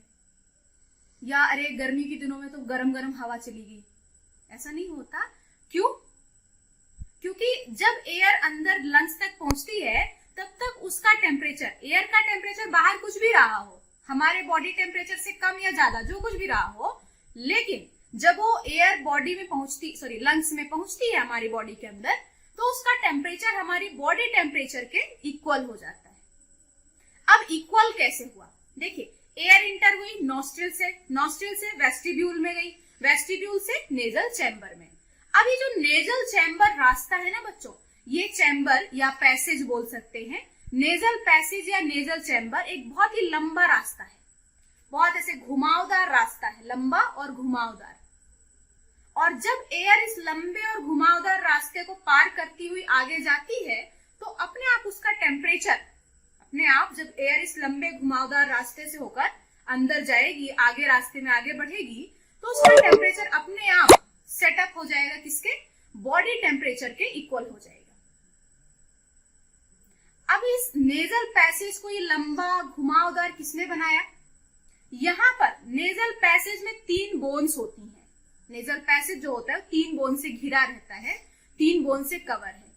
या अरे गर्मी के दिनों में तो गरम गरम हवा चली गई? ऐसा नहीं होता। क्यों? क्योंकि जब एयर अंदर लंग्स तक पहुंचती है तब तक उसका टेम्परेचर, एयर का टेम्परेचर बाहर कुछ भी रहा हो, हमारे बॉडी टेम्परेचर से कम या ज्यादा जो कुछ भी रहा हो, लेकिन जब वो एयर बॉडी में लंग्स में पहुंचती है हमारी बॉडी के अंदर, तो उसका टेम्परेचर हमारी बॉडी टेम्परेचर के इक्वल हो जाता है। अब इक्वल कैसे हुआ? देखिए, एयर इंटर हुई नॉस्ट्रिल से वेस्टिब्यूल में गई, वेस्टिब्यूल से नेजल चैम्बर में। अब ये जो नेजल चैम्बर रास्ता है ना बच्चों, ये चैम्बर या पैसेज बोल सकते हैं, नेजल पैसेज या नेजल चैम्बर एक बहुत ही लंबा रास्ता है, बहुत ऐसे घुमावदार रास्ता है, लंबा और घुमावदार। और जब एयर इस लंबे और घुमावदार रास्ते को पार करती हुई आगे जाती है तो अपने आप उसका टेम्परेचर, अपने आप जब एयर इस लंबे घुमावदार रास्ते से होकर अंदर जाएगी, आगे रास्ते में आगे बढ़ेगी, तो उसका टेम्परेचर अपने आप सेटअप हो जाएगा, किसके? बॉडी टेम्परेचर के इक्वल हो जाएगा। अब इस नेजल पैसेज को ये लंबा घुमावदार किसने बनाया? यहाँ पर नेजल पैसेज में 3 बोन्स होती हैं। नेजल पैसेज जो होता है 3 बोन से घिरा रहता है, 3 बोन से कवर है।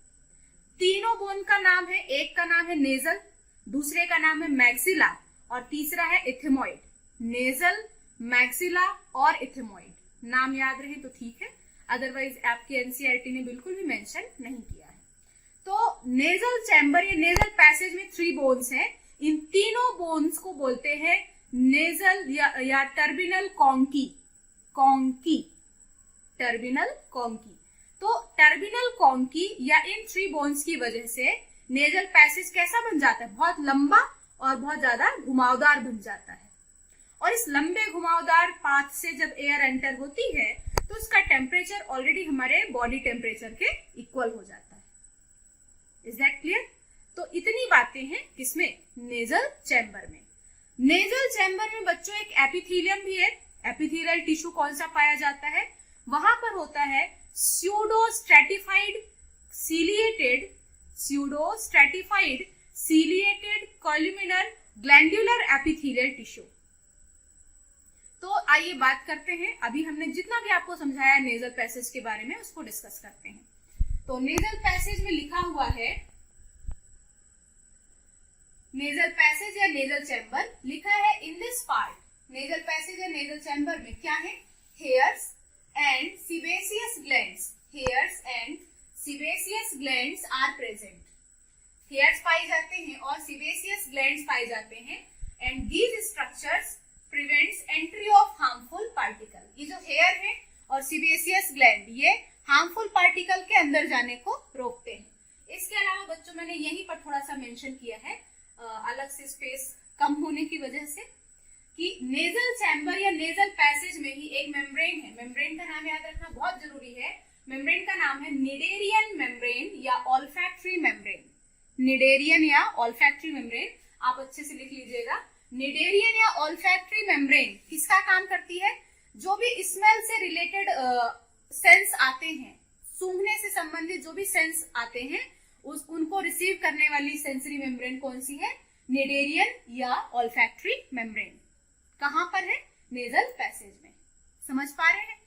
तीनों बोन का नाम है, एक का नाम है नेजल, दूसरे का नाम है मैक्सिला और तीसरा है इथेमॉइड। नेजल, मैक्सिला और इथेमॉइड नाम याद रहे तो ठीक है, अदरवाइज आपकी एनसीईआरटी ने बिल्कुल भी मेंशन नहीं किया है। तो नेजल चैम्बर या नेजल पैसेज में 3 बोन्स हैं। इन तीनों बोन्स को बोलते हैं नेजल या टर्बिनल कॉन्की, टर्बिनल कॉन्की। तो टर्बिनल कॉन्की या इन 3 बोन्स की वजह से नेजल पैसेज कैसा बन जाता है? बहुत लंबा और बहुत ज्यादा घुमावदार बन जाता है। और इस लंबे घुमावदार पाथ से जब एयर एंटर होती है तो उसका टेम्परेचर ऑलरेडी हमारे बॉडी टेम्परेचर के इक्वल हो जाता है। Is that clear? तो इतनी बातें हैं किसमें? नेजल चैम्बर में। नेजल चैम्बर में बच्चों एक एपिथेलियम भी है। एपिथेलियल टिश्यू कौन सा पाया जाता है? वहां पर होता है pseudo stratified columnar glandular epithelial tissue. तो आइए बात करते हैं, अभी हमने जितना भी आपको समझाया नेजल पैसेज के बारे में उसको डिस्कस करते हैं। तो नेजल पैसेज में लिखा हुआ है, नेजल पैसेज या नेजल चैम्बर लिखा है in this part. Nasal passage या नेजल चैम्बर में क्या है? Hairs and sebaceous glands, hairs and sebaceous glands are present. Hairs पाए जाते हैं और सीबेसियस ग्लैंड्स पाए जाते हैं and these structures prevents entry of harmful particle. ये जो हेयर है और सीबेसियस ग्लैंड ये हार्मफुल पार्टिकल के अंदर जाने को रोकते हैं। इसके अलावा बच्चों मैंने यहीं पर थोड़ा सा मेंशन किया है अलग से स्पेस कम होने की वजह से कि नेजल चैम्बर या नेजल पैसेज में ही एक मेम्ब्रेन है। मेम्ब्रेन का नाम याद रखना बहुत जरूरी है। मेम्ब्रेन का नाम है निडेरियन मेम्ब्रेन या ऑल्फैक्टरी मेम्ब्रेन। निडेरियन या ऑल्फैक्टरी मेम्ब्रेन आप अच्छे से लिख लीजिएगा। निडेरियन या ऑल्फैक्टरी मेम्ब्रेन किसका काम करती है? जो भी स्मेल से रिलेटेड सेंस आते हैं, सूंघने से संबंधित जो भी सेंस आते हैं उनको रिसीव करने वाली सेंसरी मेम्ब्रेन कौन सी है? निडेरियन या ऑल्फैक्टरी मेम्ब्रेन। कहां पर है? नेजल पैसेज में। समझ पा रहे हैं?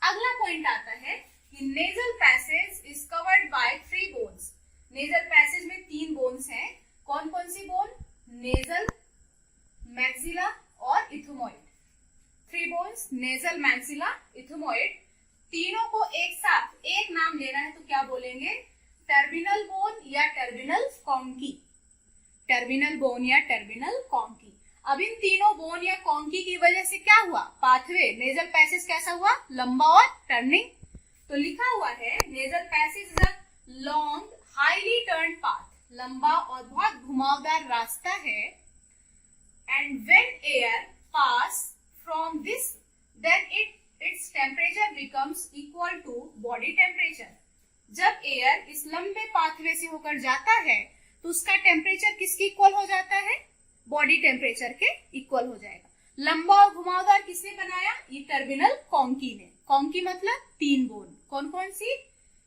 अगला पॉइंट आता है कि nasal passage is covered by 3 bones. Nasal passage में 3 बोन्स हैं। कौन कौन सी बोन? नेजल, मैक्सिला और इथोमॉइड। 3 बोन्स, नेजल, मैक्सिला, इथोमॉइड, तीनों को एक साथ एक नाम लेना है तो क्या बोलेंगे? टर्मिनल बोन या टर्मिनल कॉन्की। टर्मिनल बोन या टर्मिनल कॉन्की। अब इन तीनों बोन या कॉन्की की वजह से क्या हुआ? पाथवे, नेजल पैसेज कैसा हुआ? लंबा और टर्निंग। तो लिखा हुआ है nasal passage is a long highly turned path, लंबा और बहुत घुमावदार रास्ता है। And when air pass from this then its temperature becomes equal to body temperature. जब एयर इस लंबे पाथवे से होकर जाता है तो उसका टेम्परेचर किसकी इक्वल हो जाता है? बॉडी टेम्परेचर के इक्वल हो जाएगा। लंबा और घुमावदार किसने बनाया? ये टर्मिनल कॉन्की ने। कॉन्की मतलब 3 बोन। कौन कौन सी?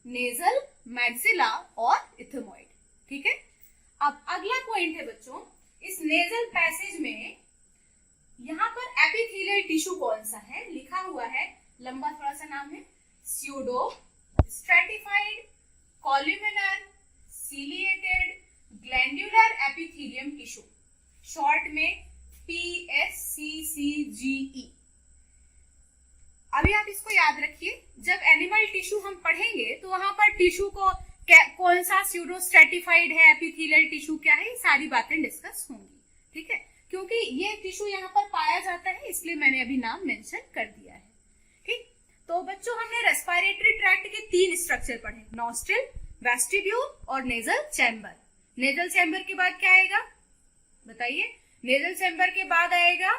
नेजल, मैक्सिला और इथोमॉइड। ठीक है। अब अगला पॉइंट है बच्चों, इस नेजल पैसेज में यहाँ पर एपिथेलियल टिश्यू कौन सा है? लिखा हुआ है, लंबा थोड़ा सा नाम है, pseudo stratified columnar ciliated glandular epithelium tissue, short में PSCCGE। अभी आप इसको याद रखिए, जब एनिमल टिश्यू हम पढ़ेंगे तो वहां पर टिश्यू को कौन सा स्यूडो स्ट्रेटिफाइड है, एपिथेलियल टिश्यू क्या है, ये सारी बातें डिस्कस होंगी। ठीक है, क्योंकि ये टिश्यू यहाँ पर पाया जाता है इसलिए मैंने अभी नाम मेंशन कर दिया है। ठीक, तो बच्चों हमने रेस्पिरेटरी ट्रैक्ट के 3 स्ट्रक्चर पढ़े, नॉस्ट्रिल, वेस्टिब्यूल और नेजल चैम्बर। नेजल चैम्बर के बाद क्या आएगा बताइए? नेजल चैम्बर के बाद आएगा,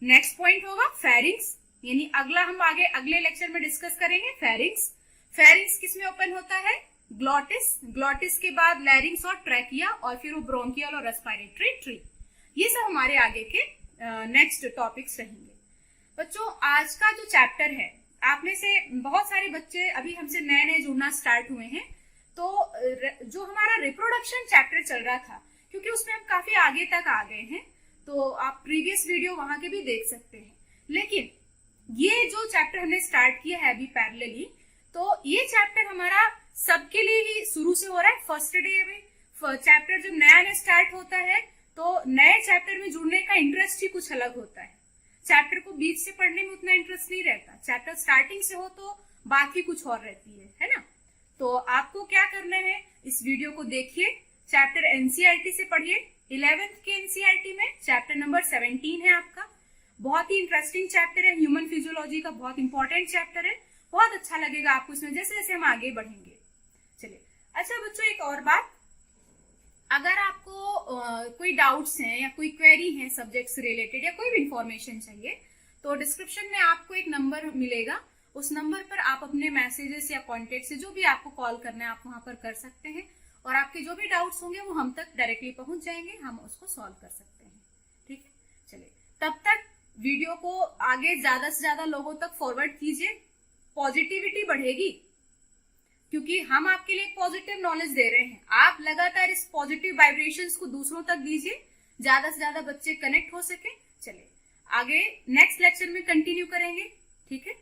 नेक्स्ट पॉइंट होगा फेरिंग्स, यानी अगला हम आगे अगले लेक्चर में डिस्कस करेंगे फेरिंग्स। फेरिंग्स किसमें ओपन होता है? ग्लॉटिस, ग्लॉटिस के बाद लैरिंग्स और ट्रैकिया और फिर वो ब्रोंकियल और रेस्पिरेटरी ट्री। ये सब हमारे आगे के नेक्स्ट टॉपिक्स रहेंगे। बच्चों आज का जो चैप्टर है, आप में से बहुत सारे बच्चे अभी हमसे नए नए जुड़ना स्टार्ट हुए हैं, तो जो हमारा रिप्रोडक्शन चैप्टर चल रहा था, क्योंकि उसमें हम काफी आगे तक आ गए हैं, तो आप प्रीवियस वीडियो वहां के भी देख सकते हैं। लेकिन ये जो चैप्टर हमने स्टार्ट किया है अभी पैरेलली, तो ये चैप्टर हमारा सबके लिए ही शुरू से हो रहा है। फर्स्ट डे में चैप्टर जब नया नया स्टार्ट होता है तो नए चैप्टर में जुड़ने का इंटरेस्ट ही कुछ अलग होता है। चैप्टर को बीच से पढ़ने में उतना इंटरेस्ट नहीं रहता, चैप्टर स्टार्टिंग से हो तो बात ही कुछ और रहती है ना। तो आपको क्या करना है, इस वीडियो को देखिए, चैप्टर एनसीईआरटी से पढ़िए। 11th के एनसीईआरटी में चैप्टर नंबर 17 है आपका। बहुत ही इंटरेस्टिंग चैप्टर है, ह्यूमन फिजियोलॉजी का बहुत इंपॉर्टेंट चैप्टर है। बहुत अच्छा लगेगा आपको इसमें जैसे जैसे हम आगे बढ़ेंगे। चलिए, अच्छा बच्चों एक और बात, अगर आपको कोई डाउट्स हैं या कोई क्वेरी है सब्जेक्ट से रिलेटेड या कोई भी इंफॉर्मेशन चाहिए, तो डिस्क्रिप्शन में आपको एक नंबर मिलेगा, उस नंबर पर आप अपने मैसेजेस या कॉन्टेक्ट से जो भी आपको कॉल करना है आप वहां पर कर सकते हैं, और आपके जो भी डाउट्स होंगे वो हम तक डायरेक्टली पहुंच जाएंगे, हम उसको सॉल्व कर सकते हैं। ठीक है, चलिए, तब तक वीडियो को आगे ज्यादा से ज्यादा लोगों तक फॉरवर्ड कीजिए, पॉजिटिविटी बढ़ेगी, क्योंकि हम आपके लिए पॉजिटिव नॉलेज दे रहे हैं। आप लगातार इस पॉजिटिव वाइब्रेशंस को दूसरों तक दीजिए, ज्यादा से ज्यादा बच्चे कनेक्ट हो सके। चलिए, आगे नेक्स्ट लेक्चर में कंटिन्यू करेंगे, ठीक है।